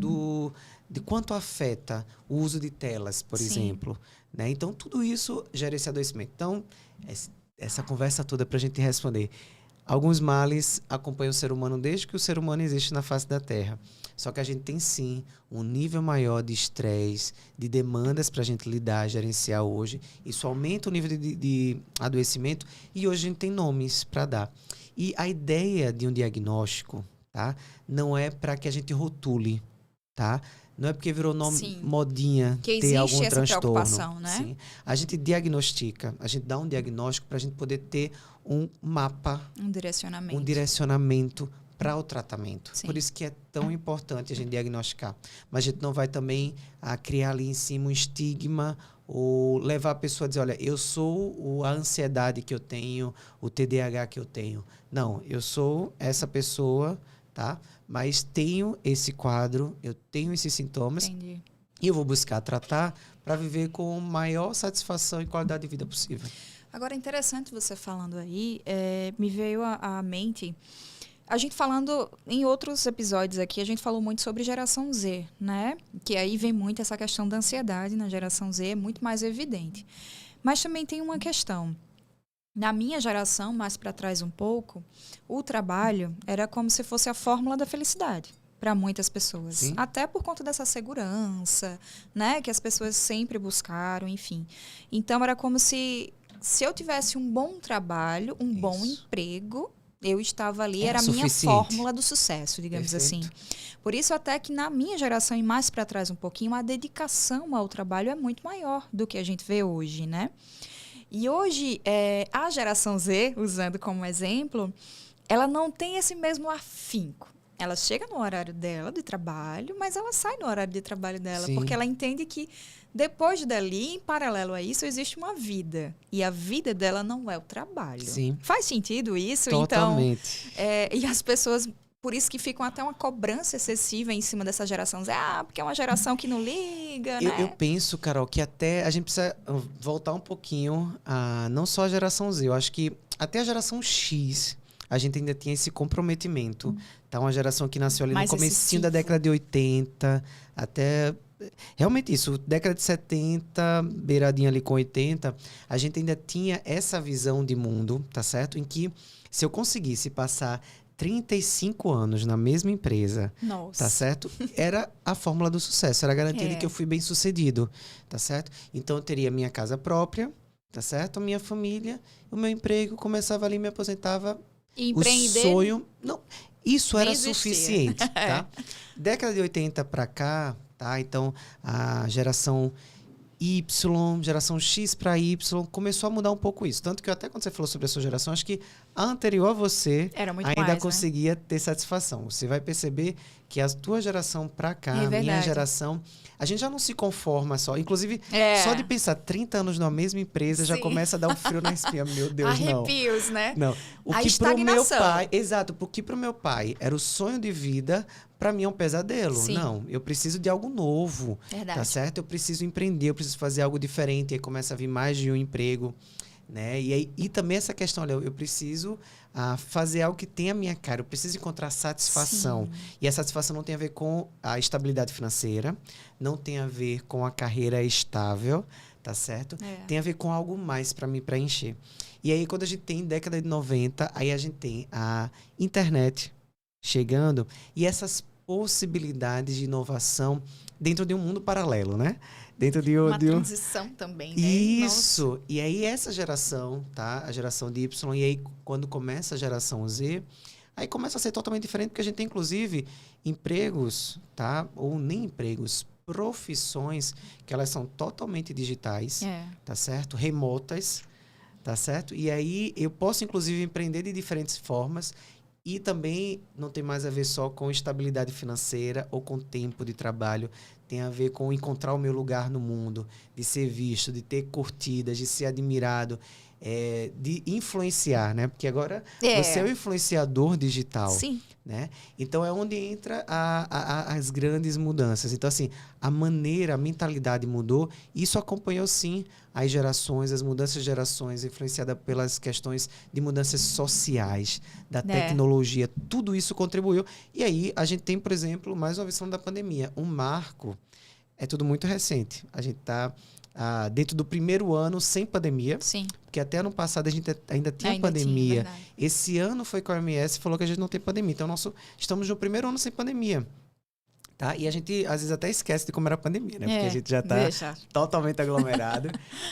de quanto afeta o uso de telas, por exemplo. Né? Então, tudo isso gera esse adoecimento. Então, essa conversa toda para a gente responder. Alguns males acompanham o ser humano desde que o ser humano existe na face da Terra. Só que a gente tem, sim, um nível maior de estresse, de demandas para a gente lidar, gerenciar hoje. Isso aumenta o nível de adoecimento e hoje a gente tem nomes para dar. E a ideia de um diagnóstico, tá? Não é para que a gente rotule, tá? Não é porque virou nome modinha que ter algum essa transtorno. Preocupação, né? Sim. A gente diagnostica, a gente dá um diagnóstico para a gente poder ter um mapa, um direcionamento para o tratamento. Sim. Por isso que é tão importante a gente diagnosticar. Mas a gente não vai também criar ali em cima um estigma ou levar a pessoa a dizer, olha, eu sou a ansiedade que eu tenho, o TDAH que eu tenho. Não, eu sou essa pessoa, tá? Mas tenho esse quadro, eu tenho esses sintomas. Entendi. E eu vou buscar tratar para viver com maior satisfação e qualidade de vida possível. Agora, interessante você falando aí, me veio à mente... A gente falando, em outros episódios aqui, a gente falou muito sobre geração Z, né? Que aí vem muito essa questão da ansiedade na geração Z, é muito mais evidente. Mas também tem uma questão. Na minha geração, mais para trás um pouco, o trabalho era como se fosse a fórmula da felicidade para muitas pessoas. Sim. Até por conta dessa segurança, né? Que as pessoas sempre buscaram, enfim. Então, era como se eu tivesse um bom trabalho, um bom emprego... Eu estava ali, era a minha fórmula do sucesso, digamos assim. Por isso, até que na minha geração, e mais para trás um pouquinho, a dedicação ao trabalho é muito maior do que a gente vê hoje, né? E hoje, a geração Z, usando como exemplo, ela não tem esse mesmo afinco. Ela chega no horário dela de trabalho, mas ela sai no horário de trabalho dela, porque ela entende que depois dali, em paralelo a isso, existe uma vida. E a vida dela não é o trabalho. Sim. Faz sentido isso? Totalmente. Então, e as pessoas, por isso que ficam até uma cobrança excessiva em cima dessa geração. Porque é uma geração que não liga, né? Eu penso, Carol, que até a gente precisa voltar um pouquinho a não só a geração Z. Eu acho que até a geração X, a gente ainda tinha esse comprometimento. Tá? Uma geração que nasceu ali no comecinho da década de 80, até... Realmente isso, década de 70, beiradinha ali com 80, a gente ainda tinha essa visão de mundo, tá certo? Em que se eu conseguisse passar 35 anos na mesma empresa, tá certo? Era a fórmula do sucesso, era a garantia de que eu fui bem sucedido, tá certo? Então eu teria minha casa própria, tá certo? A minha família, o meu emprego, começava ali, me aposentava, empreender, o sonho... Não, isso era suficiente, tá? Década de 80 para cá... Tá? Então, a geração Y, geração X para Y, começou a mudar um pouco isso. Tanto que até quando você falou sobre a sua geração, acho que a anterior a você ainda conseguia ter satisfação. Você vai perceber que a tua geração para cá, a minha geração, a gente já não se conforma só. Inclusive, só de pensar 30 anos na mesma empresa, já começa a dar um frio na espinha. Meu Deus, arrepios, não. né? Não. O que pro meu pai... Exato. Porque pro meu pai era o sonho de vida... Para mim é um pesadelo. Sim. Não, eu preciso de algo novo. Verdade. Tá certo? Eu preciso empreender, eu preciso fazer algo diferente. Aí começa a vir mais de um emprego. Né? E também essa questão, olha, eu preciso fazer algo que tenha a minha cara. Eu preciso encontrar satisfação. Sim. E a satisfação não tem a ver com a estabilidade financeira, não tem a ver com a carreira estável, tá certo? É. Tem a ver com algo mais para me preencher. E aí, quando a gente tem década de 90, aí a gente tem a internet chegando e essas possibilidades de inovação dentro de um mundo paralelo, né? Dentro de Uma de um... transição também, né? Isso! E aí, essa geração, tá? A geração de Y, e aí, quando começa a geração Z, aí começa a ser totalmente diferente, porque a gente tem, inclusive, empregos, tá? Ou nem empregos, profissões que elas são totalmente digitais, tá certo? Remotas, tá certo? E aí eu posso, inclusive, empreender de diferentes formas e também não tem mais a ver só com estabilidade financeira ou com tempo de trabalho. Tem a ver com encontrar o meu lugar no mundo, de ser visto, de ter curtidas, de ser admirado, de influenciar, né? Porque agora você é o influenciador digital. Sim. Né? Então, é onde entra as grandes mudanças. Então, assim, a maneira, a mentalidade mudou. Isso acompanhou, sim, as gerações, as mudanças de gerações, influenciada pelas questões de mudanças sociais, da tecnologia. Tudo isso contribuiu. E aí, a gente tem, por exemplo, mais uma versão da pandemia. Um marco, é tudo muito recente. A gente está dentro do primeiro ano sem pandemia. Sim. Porque até ano passado a gente ainda tinha pandemia. Tinha, esse ano foi que a OMS falou que a gente não tem pandemia. Então, estamos no primeiro ano sem pandemia. Tá? E a gente, às vezes, até esquece de como era a pandemia, né? Porque a gente já está totalmente aglomerado.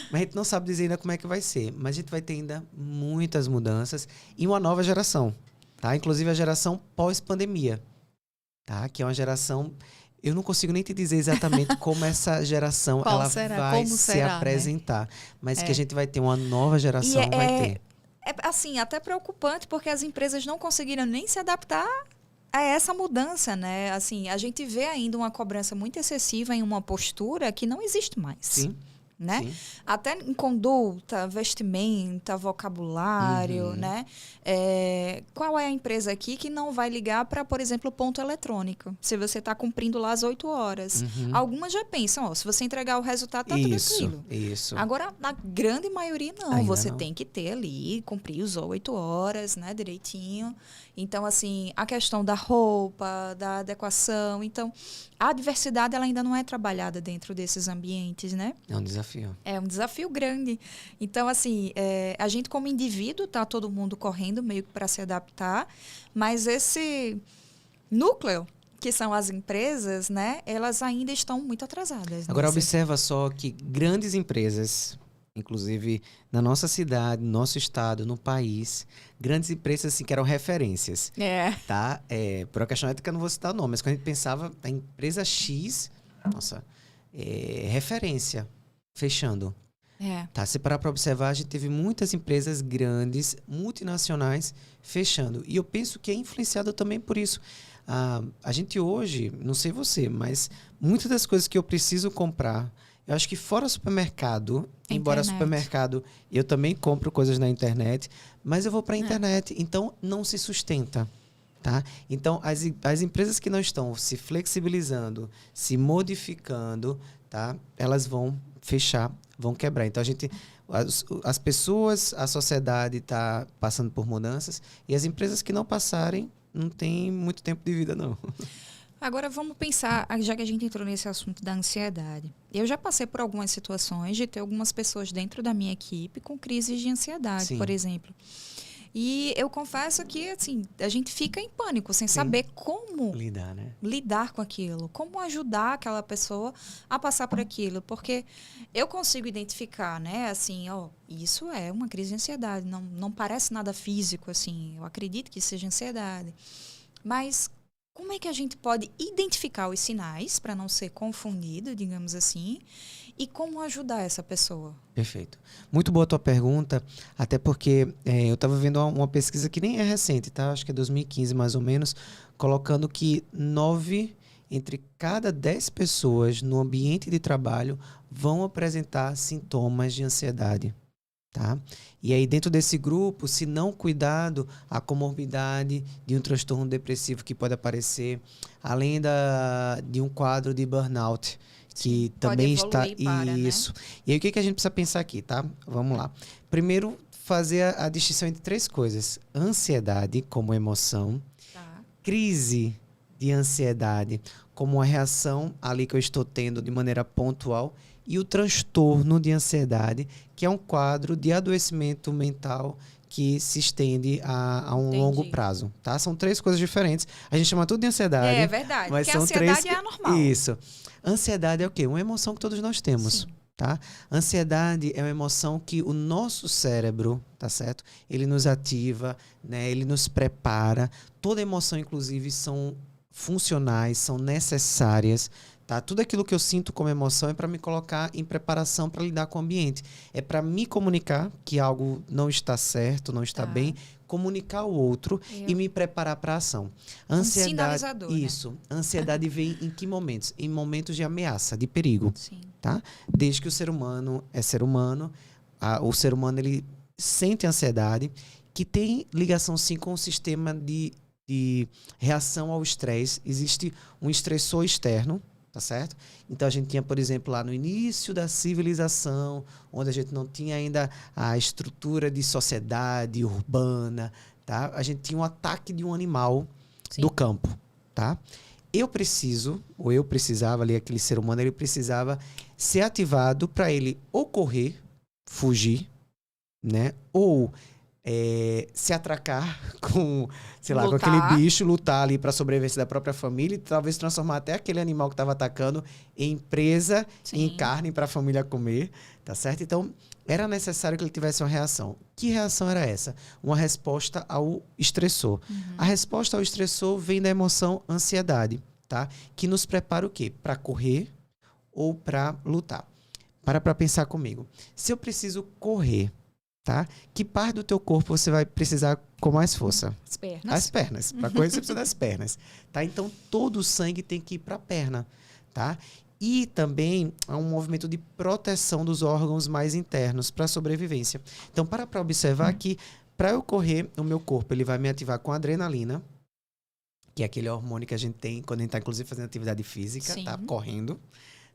Mas a gente não sabe dizer ainda como é que vai ser. Mas a gente vai ter ainda muitas mudanças e uma nova geração. Tá? Inclusive, a geração pós-pandemia. Tá? Que é uma geração... Eu não consigo nem te dizer exatamente como essa geração vai se apresentar. Né? Mas que a gente vai ter uma nova geração, vai ter. É, assim, até preocupante, porque as empresas não conseguiram nem se adaptar a essa mudança, né? Assim, a gente vê ainda uma cobrança muito excessiva em uma postura que não existe mais. Sim. Né? Sim. Até em conduta, vestimenta, vocabulário, né? Qual é a empresa aqui que não vai ligar para, por exemplo, ponto eletrônico? Se você está cumprindo lá as 8 horas. Algumas já pensam, se você entregar o resultado, tá tudo tranquilo. Isso. Agora, na grande maioria, não. Ainda você não. tem que ter ali, cumprir os 8 horas, né? Direitinho. Então, assim, a questão da roupa, da adequação. Então, a diversidade, ela ainda não é trabalhada dentro desses ambientes, né? É um desafio. É um desafio grande. Então, assim, a gente como indivíduo, tá todo mundo correndo meio que para se adaptar, mas esse núcleo, que são as empresas, né, elas ainda estão muito atrasadas. Agora, observa só que grandes empresas, inclusive na nossa cidade, no nosso estado, no país, grandes empresas assim, que eram referências. Tá? Por uma questão ética, eu não vou citar o nome, mas quando a gente pensava, a empresa X, nossa, referência, fechando. Tá? Se parar para observar, a gente teve muitas empresas grandes, multinacionais, fechando. E eu penso que é influenciado também por isso. A gente hoje, não sei você, mas muitas das coisas que eu preciso comprar, eu acho que fora supermercado, embora supermercado eu também compro coisas na internet, mas eu vou para a internet, então não se sustenta. Tá? Então, as empresas que não estão se flexibilizando, se modificando, tá? Elas vão fechar, vão quebrar. Então, as pessoas, a sociedade está passando por mudanças e as empresas que não passarem não tem muito tempo de vida, não. Agora, vamos pensar, já que a gente entrou nesse assunto da ansiedade. Eu já passei por algumas situações de ter algumas pessoas dentro da minha equipe com crises de ansiedade, Sim. por exemplo. E eu confesso que, assim, a gente fica em pânico, sem saber como lidar, né? Lidar com aquilo, como ajudar aquela pessoa a passar por aquilo. Porque eu consigo identificar, né, assim, isso é uma crise de ansiedade, não parece nada físico, assim, eu acredito que seja ansiedade. Mas como é que a gente pode identificar os sinais para não ser confundido, digamos assim, e como ajudar essa pessoa? Perfeito. Muito boa a tua pergunta, até porque eu estava vendo uma pesquisa que nem é recente, tá? Acho que é 2015 mais ou menos, colocando que 9 entre cada 10 pessoas no ambiente de trabalho vão apresentar sintomas de ansiedade. Tá? E aí dentro desse grupo, se não cuidado, a comorbidade de um transtorno depressivo que pode aparecer, além de um quadro de burnout, que também está isso. Né? E aí o que a gente precisa pensar aqui, tá? Vamos lá. Primeiro, fazer a distinção entre 3 coisas: ansiedade como emoção, crise de ansiedade como uma reação ali que eu estou tendo de maneira pontual, e o transtorno de ansiedade, que é um quadro de adoecimento mental que se estende a um longo prazo, tá? São 3 coisas diferentes. A gente chama tudo de ansiedade. É verdade, mas porque são a ansiedade 3... é anormal. Isso. Ansiedade é o quê? Uma emoção que todos nós temos. Sim. Tá? Ansiedade é uma emoção que o nosso cérebro, tá certo? Ele nos ativa, né? Ele nos prepara. Toda emoção, inclusive, são funcionais, são necessárias. Tá? Tudo aquilo que eu sinto como emoção é para me colocar em preparação para lidar com o ambiente. É para me comunicar que algo não está certo, não está bem, comunicar ao outro e me preparar para a ação. Ansiedade, sinalizador, isso. Né? Ansiedade vem em que momentos? Em momentos de ameaça, de perigo. Sim. Tá? Desde que o ser humano é ser humano, o ser humano ele sente ansiedade, que tem ligação sim com o sistema de reação ao estresse. Existe um estressor externo, tá certo? Então a gente tinha, por exemplo, lá no início da civilização, onde a gente não tinha ainda a estrutura de sociedade urbana, tá? A gente tinha um ataque de um animal do campo, tá? Eu precisava ali, aquele ser humano, ele precisava ser ativado para ele ou correr, fugir, né? Ou se atracar com, sei lá, com aquele bicho, lutar ali para a sobrevivência da própria família e talvez transformar até aquele animal que estava atacando em presa, em carne para a família comer, tá certo? Então, era necessário que ele tivesse uma reação. Que reação era essa? Uma resposta ao estressor. A resposta ao estressor vem da emoção ansiedade, tá? Que nos prepara o quê? Para correr ou para lutar. Para pensar comigo. Se eu preciso correr, tá? Que parte do teu corpo você vai precisar com mais força? As pernas. As pernas. Para correr você precisa das pernas, tá? Então todo o sangue tem que ir para a perna, tá? E também há um movimento de proteção dos órgãos mais internos para a sobrevivência. Então para observar que para eu correr, o meu corpo ele vai me ativar com adrenalina, que é aquele hormônio que a gente tem quando a gente está inclusive fazendo atividade física, tá? Correndo,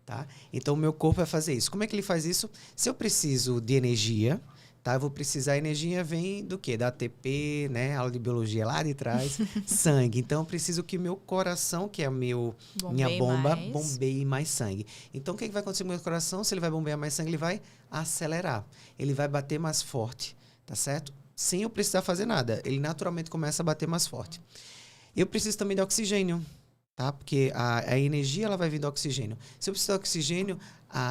tá? Então o meu corpo vai fazer isso. Como é que ele faz isso? Se eu preciso de energia, tá? Eu vou precisar, a energia vem do quê? Da ATP, né? Aula de biologia lá de trás. Sangue. Então, eu preciso que o meu coração, que é minha bomba, bombeie mais sangue. Então, o que vai acontecer com o meu coração? Se ele vai bombear mais sangue, ele vai acelerar. Ele vai bater mais forte, tá certo? Sem eu precisar fazer nada. Ele naturalmente começa a bater mais forte. Eu preciso também de oxigênio, tá? Porque a energia ela vai vir do oxigênio. Se eu precisar de oxigênio,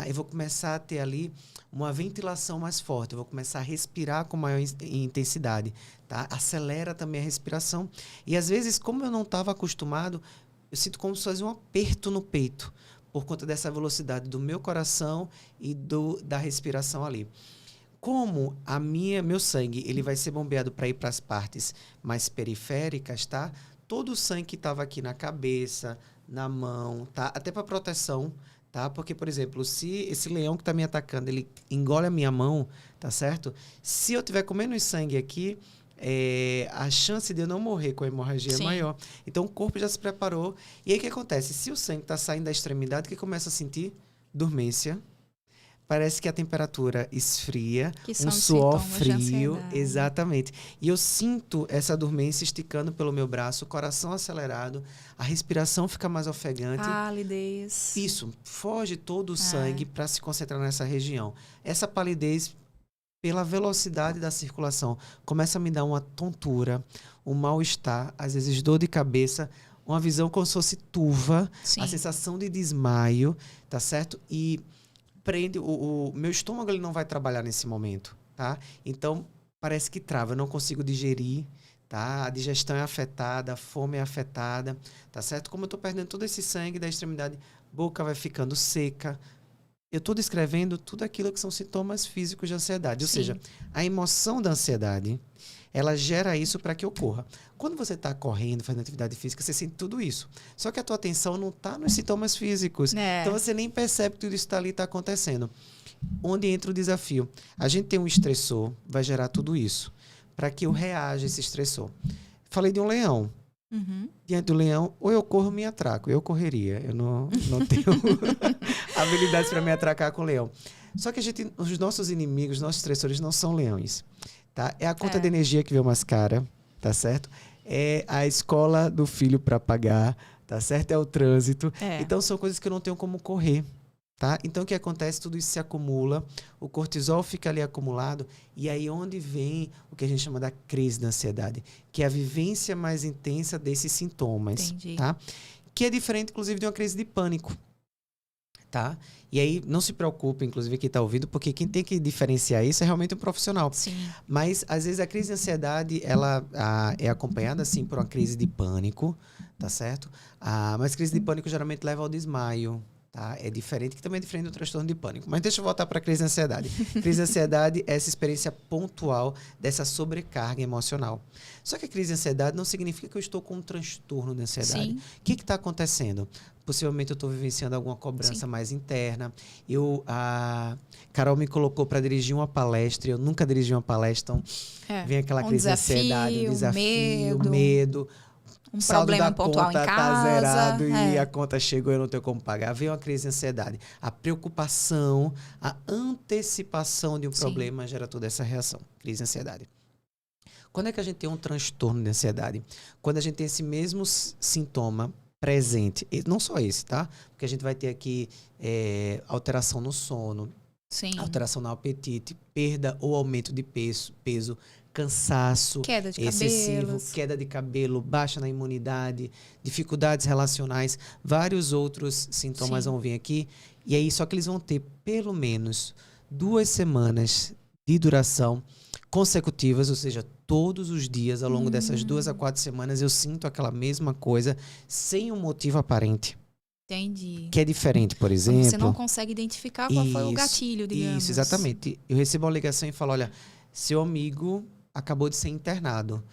eu vou começar a ter ali uma ventilação mais forte. Eu vou começar a respirar com maior intensidade, tá? Acelera também a respiração. E às vezes, como eu não estava acostumado, eu sinto como se fosse um aperto no peito por conta dessa velocidade do meu coração e da respiração ali. Como meu sangue ele vai ser bombeado para ir para as partes mais periféricas, tá? Todo o sangue que estava aqui na cabeça, na mão, tá? Até para proteção, tá? Porque, por exemplo, se esse leão que está me atacando, ele engole a minha mão, tá certo? Se eu estiver com menos sangue aqui, a chance de eu não morrer com a hemorragia é maior. Então, o corpo já se preparou. E aí, o que acontece? Se o sangue está saindo da extremidade, o que começa a sentir? Dormência. Parece que a temperatura esfria, um suor frio. Exatamente. E eu sinto essa dormência esticando pelo meu braço, o coração acelerado, a respiração fica mais ofegante. Palidez. Isso, foge todo o sangue para se concentrar nessa região. Essa palidez, pela velocidade da circulação, começa a me dar uma tontura, um mal-estar, às vezes dor de cabeça, uma visão como se fosse turva, a sensação de desmaio, tá certo? E prende o meu estômago, ele não vai trabalhar nesse momento, tá? Então parece que trava, eu não consigo digerir, tá? A digestão é afetada, a fome é afetada, tá certo? Como eu estou perdendo todo esse sangue da extremidade, boca vai ficando seca. Eu estou descrevendo tudo aquilo que são sintomas físicos de ansiedade, ou seja, a emoção da ansiedade, ela gera isso para que ocorra. Quando você está correndo, fazendo atividade física, você sente tudo isso. Só que a tua atenção não está nos sintomas físicos. Então, você nem percebe que tudo isso está ali, está acontecendo. Onde entra o desafio? A gente tem um estressor, vai gerar tudo isso. Para que eu reaja a esse estressor. Falei de um leão. Diante do leão, ou eu corro ou me atraco. Eu correria. Eu não tenho habilidades para me atracar com o leão. Só que os nossos inimigos, nossos estressores não são leões. Tá? É a conta de energia que veio mais cara, tá certo? É a escola do filho para pagar, tá certo? É o trânsito. Então, são coisas que eu não tenho como correr, tá? Então, o que acontece? Tudo isso se acumula, o cortisol fica ali acumulado, e aí onde vem o que a gente chama da crise da ansiedade, que é a vivência mais intensa desses sintomas, Entendi. tá? Que é diferente, inclusive, de uma crise de pânico, tá? E aí, não se preocupe, inclusive, quem está ouvindo, porque quem tem que diferenciar isso é realmente um profissional. Sim. Mas, às vezes, a crise de ansiedade, ela é acompanhada, sim, por uma crise de pânico, tá certo? Mas crise de pânico geralmente leva ao desmaio, tá? É diferente, que também é diferente do transtorno de pânico. Mas deixa eu voltar para a crise de ansiedade. Crise de ansiedade é essa experiência pontual dessa sobrecarga emocional. Só que a crise de ansiedade não significa que eu estou com um transtorno de ansiedade. Sim. O que está acontecendo? Possivelmente eu estou vivenciando alguma cobrança mais interna. A Carol me colocou para dirigir uma palestra. Eu nunca dirigi uma palestra, então vem aquela crise de ansiedade, desafio, medo. Um Saldo problema da pontual conta em casa. tá zerado e a conta chegou e eu não tenho como pagar. Vem uma crise de ansiedade. A preocupação, a antecipação de um problema gera toda essa reação. Crise de ansiedade. Quando é que a gente tem um transtorno de ansiedade? Quando a gente tem esse mesmo sintoma presente. E não só esse, tá? Porque a gente vai ter aqui alteração no sono, alteração no apetite, perda ou aumento de peso, cansaço queda de excessivo, cabelos. queda de cabelo, baixa na imunidade, dificuldades relacionais, vários outros sintomas vão vir aqui. E aí, só que eles vão ter pelo menos 2 semanas de duração consecutivas, ou seja, todos os dias, ao longo dessas 2 a 4 semanas, eu sinto aquela mesma coisa sem um motivo aparente. Entendi. Que é diferente, por exemplo. Quando você não consegue identificar qual foi o gatilho, digamos. Isso, exatamente. Eu recebo uma ligação e falo, olha, seu amigo acabou de ser internado.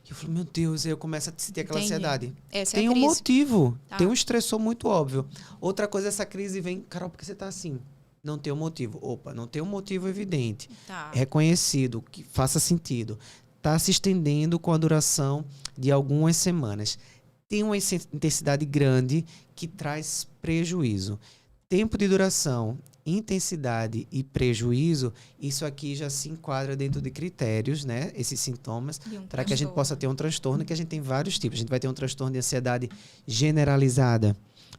E eu falo, meu Deus, aí eu começo a sentir aquela ansiedade. Essa tem é a um crise. motivo, tem um estressor muito óbvio. Outra coisa, essa crise vem, Carol, por que você está assim? Não tem um motivo. Opa, não tem um motivo evidente. Reconhecido, que faça sentido. Está se estendendo com a duração de algumas semanas. Tem uma intensidade grande que traz prejuízo. Tempo de duração, intensidade e prejuízo, isso aqui já se enquadra dentro de critérios, né? Esses sintomas, para que a gente possa ter um transtorno, que a gente tem vários tipos. A gente vai ter um transtorno de ansiedade generalizada,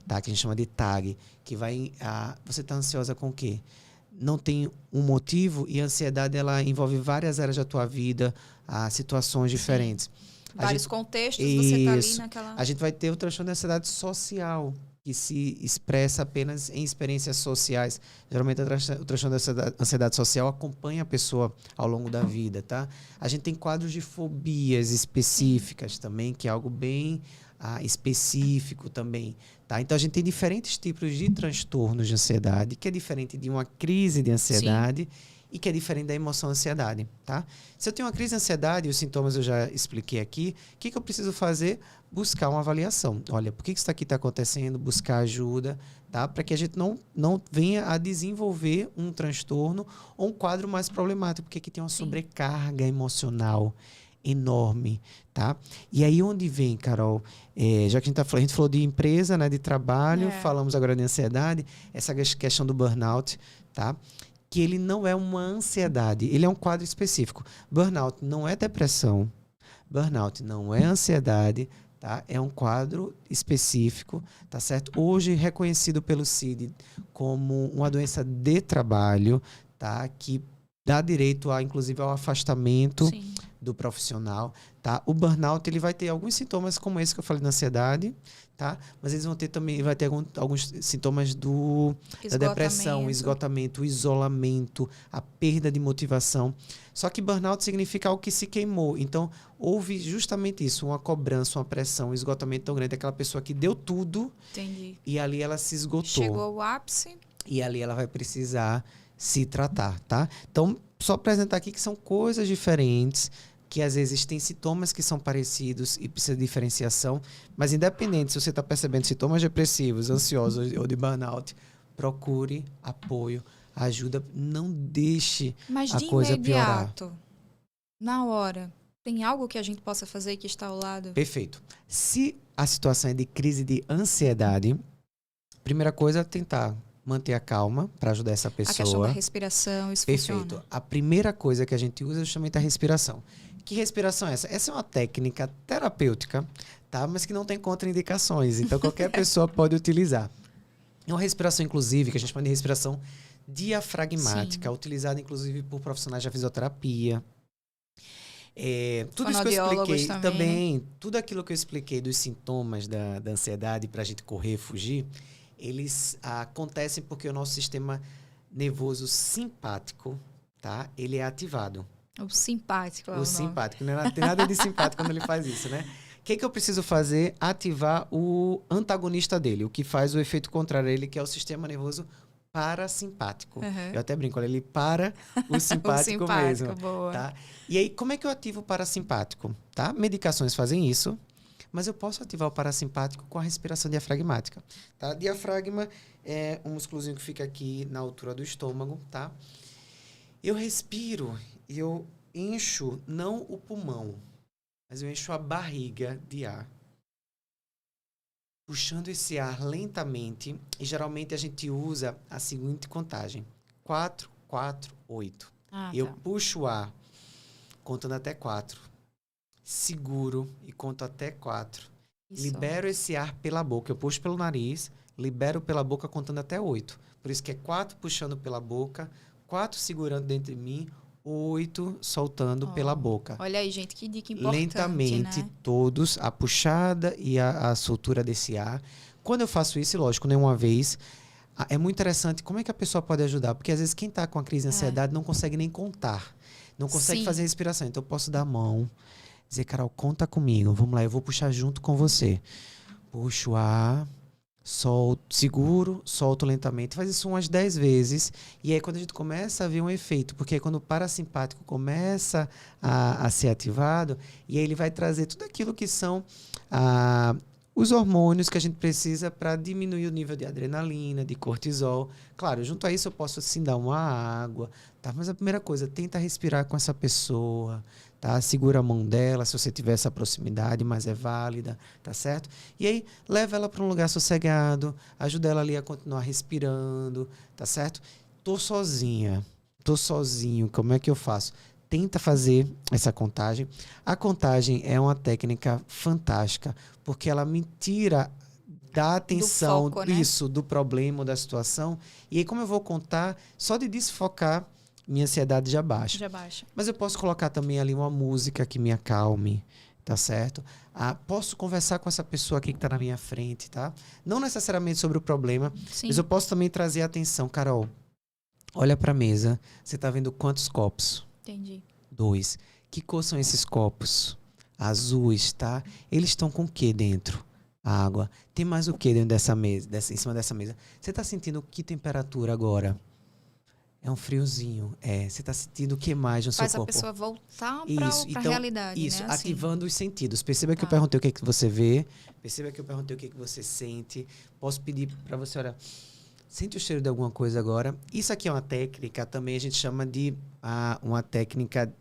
tá? Que a gente chama de TAG, que vai... você está ansiosa com o quê? Não tem um motivo, e a ansiedade ela envolve várias áreas da tua vida, situações diferentes. Vários contextos, você está ali naquela... A gente vai ter o transtorno de ansiedade social, que se expressa apenas em experiências sociais. Geralmente, o transtorno da ansiedade social acompanha a pessoa ao longo da vida, tá? A gente tem quadros de fobias específicas também, que é algo bem específico também, tá? Então, a gente tem diferentes tipos de transtornos de ansiedade, que é diferente de uma crise de ansiedade e que é diferente da emoção ansiedade, tá? Se eu tenho uma crise de ansiedade, os sintomas eu já expliquei aqui, o que eu preciso fazer? Buscar uma avaliação. Olha, por que isso aqui está acontecendo? Buscar ajuda, tá? Para que a gente não venha a desenvolver um transtorno ou um quadro mais problemático, porque aqui tem uma sobrecarga emocional enorme, tá? E aí onde vem, Carol? Já que a gente falou de empresa, né, de trabalho, falamos agora de ansiedade, essa questão do burnout, tá? Que ele não é uma ansiedade, ele é um quadro específico. Burnout não é depressão, burnout não é ansiedade, tá? É um quadro específico, tá certo? Hoje reconhecido pelo CID como uma doença de trabalho, tá? Que dá direito inclusive ao afastamento do profissional, tá? O burnout ele vai ter alguns sintomas como esse que eu falei da ansiedade, tá? Mas eles vão ter também, vai ter alguns sintomas da depressão, esgotamento, isolamento, a perda de motivação. Só que burnout significa algo que se queimou. Então, houve justamente isso, uma cobrança, uma pressão, um esgotamento tão grande, aquela pessoa que deu tudo. Entendi. E ali ela se esgotou. Chegou ao ápice. E ali ela vai precisar se tratar, tá? Então, só apresentar aqui que são coisas diferentes, que às vezes tem sintomas que são parecidos e precisa de diferenciação, mas independente se você está percebendo sintomas depressivos, ansiosos ou de burnout, procure apoio, ajuda, não deixe a coisa piorar. Na hora, tem algo que a gente possa fazer que está ao lado? Perfeito. Se a situação é de crise de ansiedade, primeira coisa é tentar manter a calma para ajudar essa pessoa. A questão da respiração, isso Perfeito. funciona? A primeira coisa que a gente usa é justamente a respiração. Que respiração é essa? Essa é uma técnica terapêutica, tá? Mas que não tem contraindicações. Então, qualquer pessoa pode utilizar. É uma respiração, inclusive, que a gente chama de respiração diafragmática, Sim. utilizada, inclusive, por profissionais da fisioterapia. Tudo isso que eu Fonoaudiólogos expliquei também, né? tudo aquilo que eu expliquei dos sintomas da ansiedade para a gente correr, fugir, eles acontecem porque o nosso sistema nervoso simpático, tá? Ele é ativado. O simpático é o O nome. simpático, não tem nada de simpático quando ele faz isso, né? O que eu preciso fazer? Ativar o antagonista dele, o que faz o efeito contrário a ele, que é o sistema nervoso parasimpático. Uhum. Eu até brinco, olha, ele para o O simpático mesmo, boa. tá? E aí, como é que eu ativo o parasimpático? Tá? Medicações fazem isso, mas eu posso ativar o parasimpático com a respiração diafragmática. Tá? Diafragma é um músculozinho que fica aqui na altura do estômago, tá? Eu respiro e eu encho não o pulmão, mas eu encho a barriga de ar. Puxando esse ar lentamente, e geralmente a gente usa a seguinte contagem: 4, 4, 8. Eu puxo o ar contando até 4. Seguro e conto até 4. Isso. Libero esse ar pela boca. Eu puxo pelo nariz, libero pela boca contando até 8. Por isso que é 4 puxando pela boca, 4 segurando dentro de mim, 8 soltando pela boca. Olha aí, gente, que dica importante, Lentamente, né? todos, a puxada e a soltura desse ar. Quando eu faço isso, lógico, nem uma vez, é muito interessante como é que a pessoa pode ajudar. Porque às vezes quem está com a crise de ansiedade não consegue nem contar. Não consegue fazer respiração. Então eu posso dar a mão, dizer, Carol, conta comigo. Vamos lá, eu vou puxar junto com você. Puxo o ar, solto, seguro, solto lentamente. Faz isso umas 10 vezes. E aí quando a gente começa a ver um efeito, porque aí quando o parasimpático começa a ser ativado, e aí ele vai trazer tudo aquilo que são os hormônios que a gente precisa para diminuir o nível de adrenalina, de cortisol. Claro, junto a isso eu posso sim dar uma água, tá? Mas a primeira coisa, tenta respirar com essa pessoa, tá? Segura a mão dela, se você tiver essa proximidade, mas é válida, tá certo? E aí, leva ela para um lugar sossegado, ajuda ela ali a continuar respirando, tá certo? Tô sozinha, tô sozinho, como é que eu faço? Tenta fazer essa contagem. A contagem é uma técnica fantástica, porque ela me tira da atenção Do foco, né? do problema ou da situação. E aí, como eu vou contar, só de desfocar, minha ansiedade já baixa. Já baixa. Mas eu posso colocar também ali uma música que me acalme, tá certo? Posso conversar com essa pessoa aqui que está na minha frente, tá? Não necessariamente sobre o problema, Sim. mas eu posso também trazer atenção. Carol, olha para a mesa. Você está vendo quantos copos? Entendi. 2. Que cor são esses copos? Azuis, tá? Eles estão com o que dentro? Água. Tem mais o que dentro dessa mesa, em cima dessa mesa? Você está sentindo que temperatura agora? É um friozinho. Você está sentindo o que mais no seu corpo? Faz a pessoa voltar para a então, realidade, isso, né? Assim. ativando os sentidos. Perceba que eu perguntei o que, é que você vê. Perceba que eu perguntei o que, é que você sente. Posso pedir para você, olha, sente o cheiro de alguma coisa agora. Isso aqui é uma técnica, também a gente chama de uma técnica,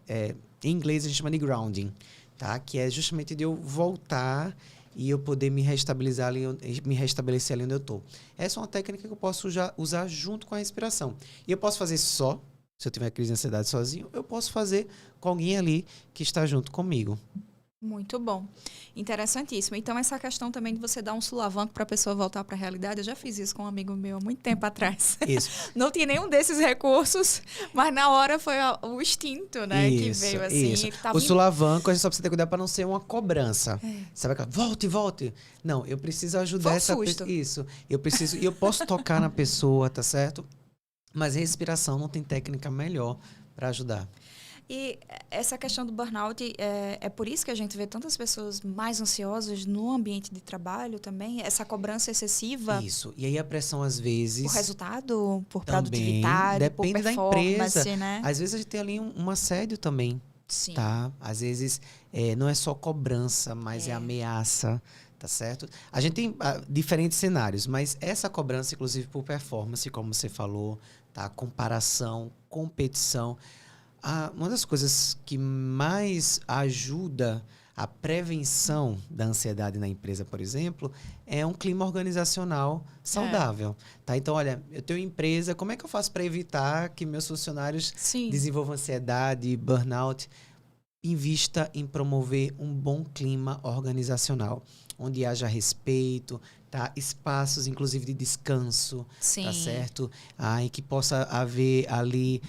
em inglês a gente chama de grounding, tá? Que é justamente de eu voltar e eu poder me restabelecer ali onde eu estou. Essa é uma técnica que eu posso usar junto com a respiração. E eu posso fazer só, se eu tiver crise de ansiedade sozinho, eu posso fazer com alguém ali que está junto comigo. Muito bom. Interessantíssimo. Então, essa questão também de você dar um sulavanco para a pessoa voltar para a realidade, eu já fiz isso com um amigo meu há muito tempo atrás. Isso. Não tinha nenhum desses recursos, mas na hora foi o instinto, né? Isso, que veio assim. isso. Tava O sulavanco, a gente só precisa ter cuidado para não ser uma cobrança. Sabe aquela, volte, volte. Não, eu preciso ajudar essa pessoa. Isso. E eu posso tocar na pessoa, tá certo? Mas respiração não tem técnica melhor para ajudar. E essa questão do burnout, é por isso que a gente vê tantas pessoas mais ansiosas no ambiente de trabalho também? Essa cobrança excessiva? Isso. E aí a pressão, às vezes... Por resultado, por também, produtividade, depende por da performance, empresa. né? Às vezes a gente tem ali um assédio também. Sim. Tá? Às vezes não é só cobrança, mas é ameaça. Tá certo? A gente tem diferentes cenários, mas essa cobrança, inclusive por performance, como você falou, tá? Comparação, competição... Uma das coisas que mais ajuda a prevenção da ansiedade na empresa, por exemplo, é um clima organizacional saudável. Tá? Então, olha, eu tenho empresa, como é que eu faço para evitar que meus funcionários desenvolvam ansiedade, burnout? Invista em promover um bom clima organizacional. onde haja respeito, tá? Espaços, inclusive, de descanso, Sim. tá certo? Em que possa haver ali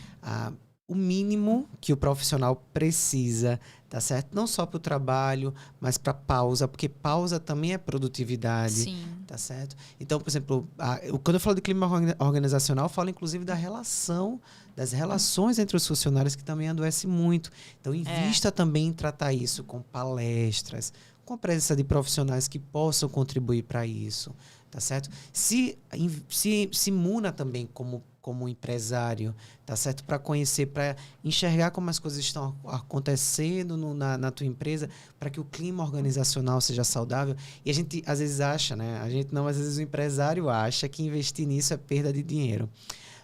o mínimo que o profissional precisa, tá certo? Não só para o trabalho, mas para pausa, porque pausa também é produtividade, Sim. tá certo? Então, por exemplo, quando eu falo de clima organizacional, eu falo inclusive das relações entre os funcionários, que também adoece muito. Então, invista também em tratar isso com palestras, com a presença de profissionais que possam contribuir para isso, tá certo? Se imuna também como empresário, tá certo? Para conhecer, para enxergar como as coisas estão acontecendo na tua empresa, para que o clima organizacional seja saudável. E a gente às vezes acha, né? A gente não, às vezes o empresário acha que investir nisso é perda de dinheiro.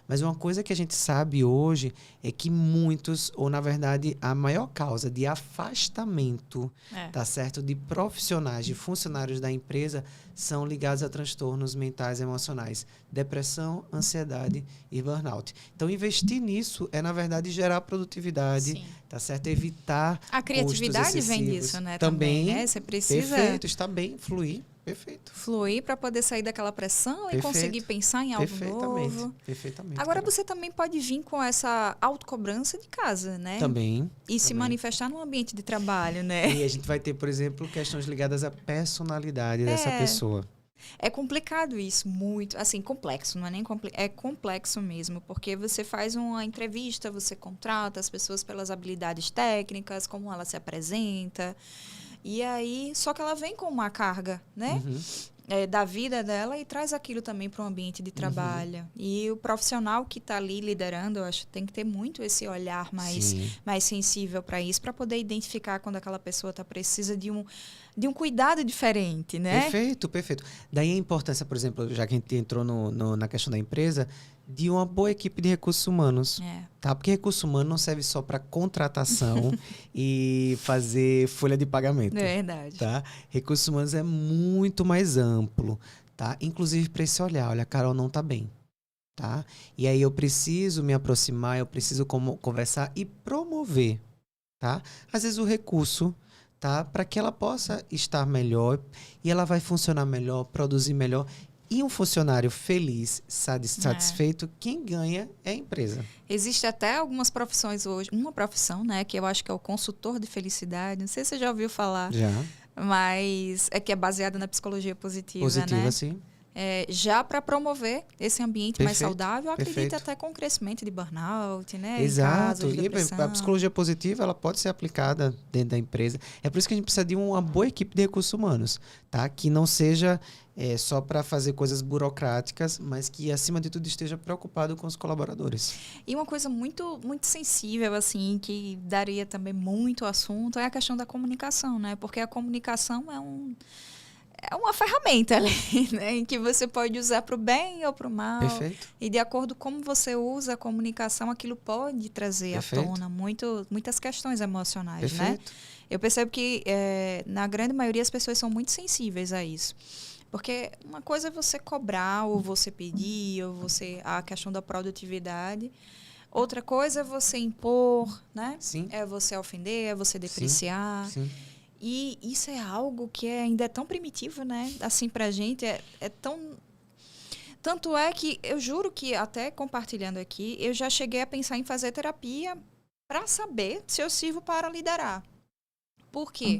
Mas uma coisa que a gente sabe hoje é que muitos, ou na verdade a maior causa de afastamento, tá certo, de profissionais, de funcionários da empresa, são ligados a transtornos mentais e emocionais, depressão, ansiedade e burnout. Então, investir nisso é, na verdade, gerar produtividade, Sim. tá certo? Evitar a criatividade vem disso, né? Também, né? Você precisa... Perfeito, está bem, fluir. Perfeito. Fluir para poder sair daquela pressão e conseguir pensar em algo novo. Perfeitamente. Agora, você também pode vir com essa autocobrança de casa, né? Também. E se manifestar no ambiente de trabalho, né? E a gente vai ter, por exemplo, questões ligadas à personalidade dessa pessoa. É complicado isso, muito. Assim, complexo, não é nem complexo. É complexo mesmo, porque você faz uma entrevista, você contrata as pessoas pelas habilidades técnicas, como ela se apresenta. E aí, só que ela vem com uma carga, né? Da vida dela e traz aquilo também para o ambiente de trabalho. E o profissional que está ali liderando, eu acho que tem que ter muito esse olhar mais sensível para isso, para poder identificar quando aquela pessoa precisa de um cuidado diferente, né? Perfeito. Daí a importância, por exemplo, já que a gente entrou na questão da empresa, de uma boa equipe de recursos humanos. Tá? Porque recurso humano não serve só para contratação e fazer folha de pagamento. É verdade. Tá? Recursos humanos é muito mais amplo. Tá? Inclusive para esse olhar, olha, a Carol não está bem. Tá? E aí eu preciso me aproximar, eu preciso conversar e promover. Tá? Às vezes o recurso, tá? Para que ela possa estar melhor e ela vai funcionar melhor, produzir melhor. E um funcionário feliz, satisfeito, quem ganha é a empresa. Existe até algumas profissões hoje, uma profissão, né, que eu acho que é o consultor de felicidade. Não sei se você já ouviu falar. Já. Mas que é baseada na psicologia positiva, Positiva, né? sim. Já para promover esse ambiente mais saudável, eu acredito até com o crescimento de burnout, né? Exato. De e a psicologia positiva, ela pode ser aplicada dentro da empresa. É por isso que a gente precisa de uma boa equipe de recursos humanos, tá? Que não seja só para fazer coisas burocráticas, mas que, acima de tudo, esteja preocupado com os colaboradores. E uma coisa muito, muito sensível, assim, que daria também muito assunto, é a questão da comunicação, né? Porque a comunicação é uma ferramenta ali, né? Em que você pode usar para o bem ou para o mal. Perfeito. E de acordo com como você usa a comunicação, aquilo pode trazer à tona muitas questões emocionais, né? Eu percebo que, na grande maioria, as pessoas são muito sensíveis a isso. Porque uma coisa é você cobrar, ou você pedir, ou a questão da produtividade. Outra coisa é você impor, né? Sim. É você ofender, é você depreciar. Sim. E isso é algo que ainda é tão primitivo, né? Assim, pra gente, é tão... Tanto é que, eu juro que, até compartilhando aqui, eu já cheguei a pensar em fazer terapia para saber se eu sirvo para liderar. Por quê?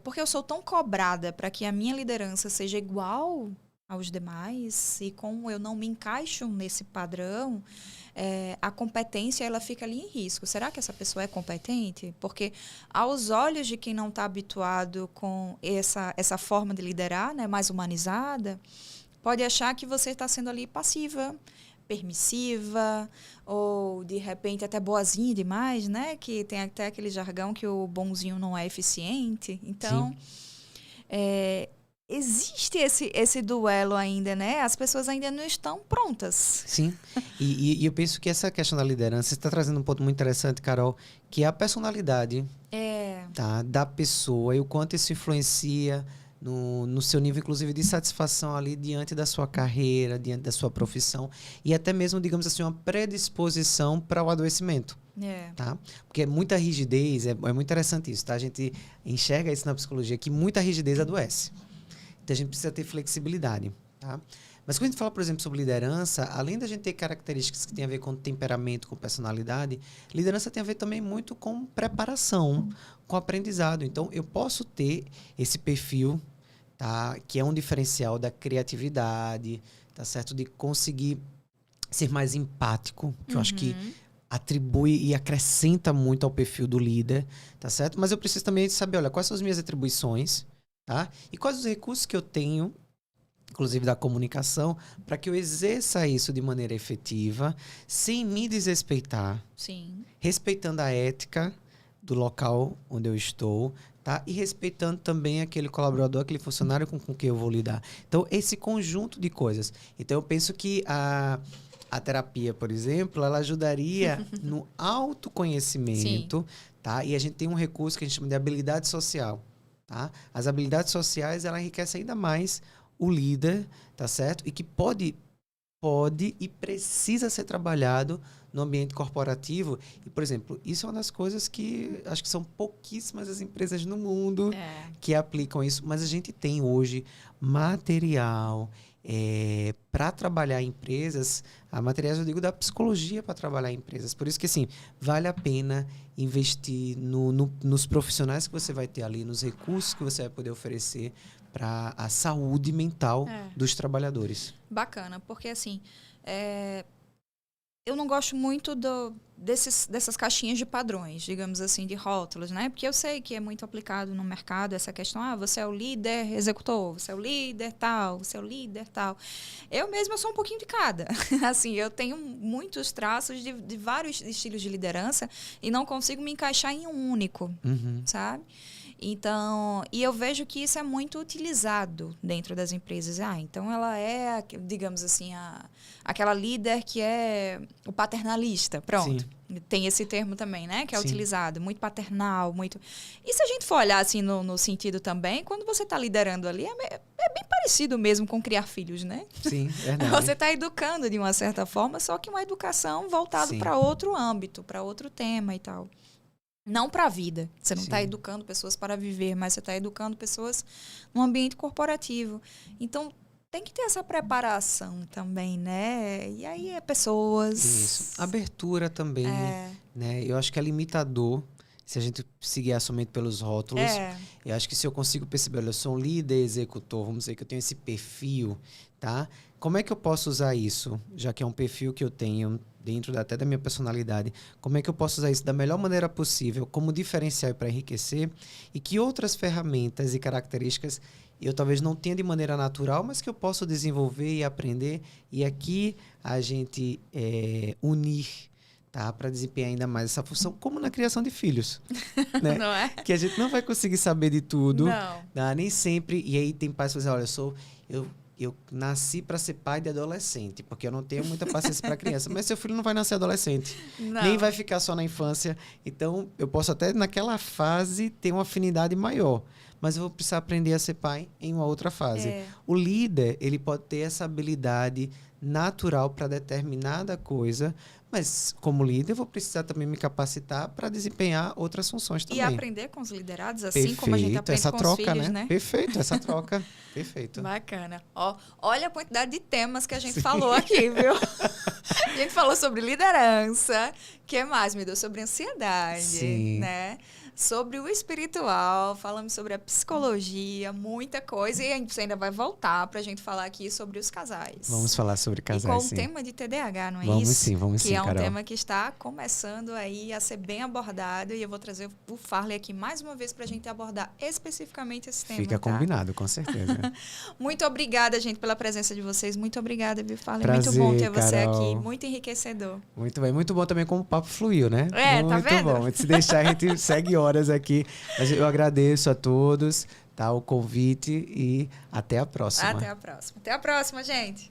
Porque eu sou tão cobrada para que a minha liderança seja igual aos demais, e como eu não me encaixo nesse padrão, a competência ela fica ali em risco. Será que essa pessoa é competente? Porque aos olhos de quem não está habituado com essa forma de liderar, né, mais humanizada, pode achar que você está sendo ali passiva, permissiva, ou de repente até boazinha demais, né? Que tem até aquele jargão que o bonzinho não é eficiente. Então, existe esse duelo ainda, né? As pessoas ainda não estão prontas. Sim. E eu penso que essa questão da liderança, você está trazendo um ponto muito interessante, Carol, que é a personalidade da pessoa e o quanto isso influencia no seu nível, inclusive, de satisfação ali diante da sua carreira, diante da sua profissão e até mesmo, digamos assim, uma predisposição para o adoecimento. Tá? Porque muita rigidez, é muito interessante isso, tá? A gente enxerga isso na psicologia, que muita rigidez adoece. Então, a gente precisa ter flexibilidade, tá? Mas quando a gente fala, por exemplo, sobre liderança, além da gente ter características que têm a ver com temperamento, com personalidade, liderança tem a ver também muito com preparação, com aprendizado. Então, eu posso ter esse perfil, tá? Que é um diferencial da criatividade, tá certo? De conseguir ser mais empático, que eu acho que atribui e acrescenta muito ao perfil do líder, tá certo? Mas eu preciso também saber, olha, quais são as minhas atribuições, tá? E quais os recursos que eu tenho, inclusive da comunicação, para que eu exerça isso de maneira efetiva, sem me desrespeitar, respeitando a ética do local onde eu estou, tá? E respeitando também aquele colaborador, aquele funcionário com quem eu vou lidar. Então, esse conjunto de coisas. Então, eu penso que a terapia, por exemplo, ela ajudaria no autoconhecimento, tá? E a gente tem um recurso que a gente chama de habilidade social, tá? As habilidades sociais, ela enriquece ainda mais o líder, tá certo? E que pode e precisa ser trabalhado no ambiente corporativo. E, por exemplo, isso é uma das coisas que acho que são pouquíssimas as empresas no mundo que aplicam isso. Mas a gente tem hoje material para trabalhar em empresas, materiais, eu digo, da psicologia para trabalhar em empresas. Por isso que, assim, vale a pena investir nos profissionais que você vai ter ali, nos recursos que você vai poder oferecer para a saúde mental dos trabalhadores. Bacana, porque, assim, eu não gosto muito dessas caixinhas de padrões, digamos assim, de rótulos, né? Porque eu sei que é muito aplicado no mercado essa questão, você é o líder executor, você é o líder tal, você é o líder tal. Eu mesma sou um pouquinho de cada. Assim, eu tenho muitos traços de vários estilos de liderança e não consigo me encaixar em um único, sabe? Então, e eu vejo que isso é muito utilizado dentro das empresas. Então ela é, digamos assim, aquela líder que é o paternalista. Pronto. Sim. Tem esse termo também, né? Que é utilizado. Muito paternal, muito... E se a gente for olhar assim no sentido também, quando você está liderando ali, é bem parecido mesmo com criar filhos, né? Sim, verdade. Você está educando de uma certa forma, só que uma educação voltada para outro âmbito, para outro tema e tal. Não para a vida. Você não está educando pessoas para viver, mas você está educando pessoas no ambiente corporativo. Então, tem que ter essa preparação também, né? E aí é pessoas... Isso. Abertura também, né? Eu acho que é limitador se a gente se guiar somente pelos rótulos. Eu acho que se eu consigo perceber, olha, eu sou um líder executor, vamos dizer que eu tenho esse perfil, tá? Como é que eu posso usar isso, já que é um perfil que eu tenho dentro até da minha personalidade? Como é que eu posso usar isso da melhor maneira possível, como diferencial para enriquecer? E que outras ferramentas e características eu talvez não tenha de maneira natural, mas que eu posso desenvolver e aprender? E aqui a gente unir, tá? Para desempenhar ainda mais essa função, como na criação de filhos. Né? Não é? Que a gente não vai conseguir saber de tudo. Não. Tá? Nem sempre. E aí tem pais que dizem, olha, eu nasci para ser pai de adolescente, porque eu não tenho muita paciência para criança. Mas seu filho não vai nascer adolescente. Não. Nem vai ficar só na infância. Então, eu posso até, naquela fase, ter uma afinidade maior. Mas eu vou precisar aprender a ser pai em uma outra fase. O líder, ele pode ter essa habilidade natural para determinada coisa, mas como líder eu vou precisar também me capacitar para desempenhar outras funções também. E aprender com os liderados, assim como a gente aprende essa com troca, os filhos, né? Perfeito, essa troca. Perfeito. Bacana. Olha a quantidade de temas que a gente falou aqui, viu? A gente falou sobre liderança, o que mais, me deu? Sobre ansiedade, né? Sobre o espiritual, falamos sobre a psicologia, muita coisa. E a gente ainda vai voltar para a gente falar aqui sobre os casais. Vamos falar sobre casais, e com o tema de TDAH, não é vamos isso? Vamos sim, que é um Carol. tema que está começando aí a ser bem abordado. E eu vou trazer o Farley aqui mais uma vez para a gente abordar especificamente esse tema. Fica combinado, com certeza. Muito obrigada, gente, pela presença de vocês. Muito obrigada, viu, Farley? Prazer, muito bom ter você Carol. aqui. Muito enriquecedor. Muito bem. Muito bom também como o papo fluiu, né? Tá vendo? Muito bom. Se deixar, a gente segue horas aqui. Mas eu agradeço a todos, tá, o convite e até a próxima. Até a próxima. Até a próxima, gente.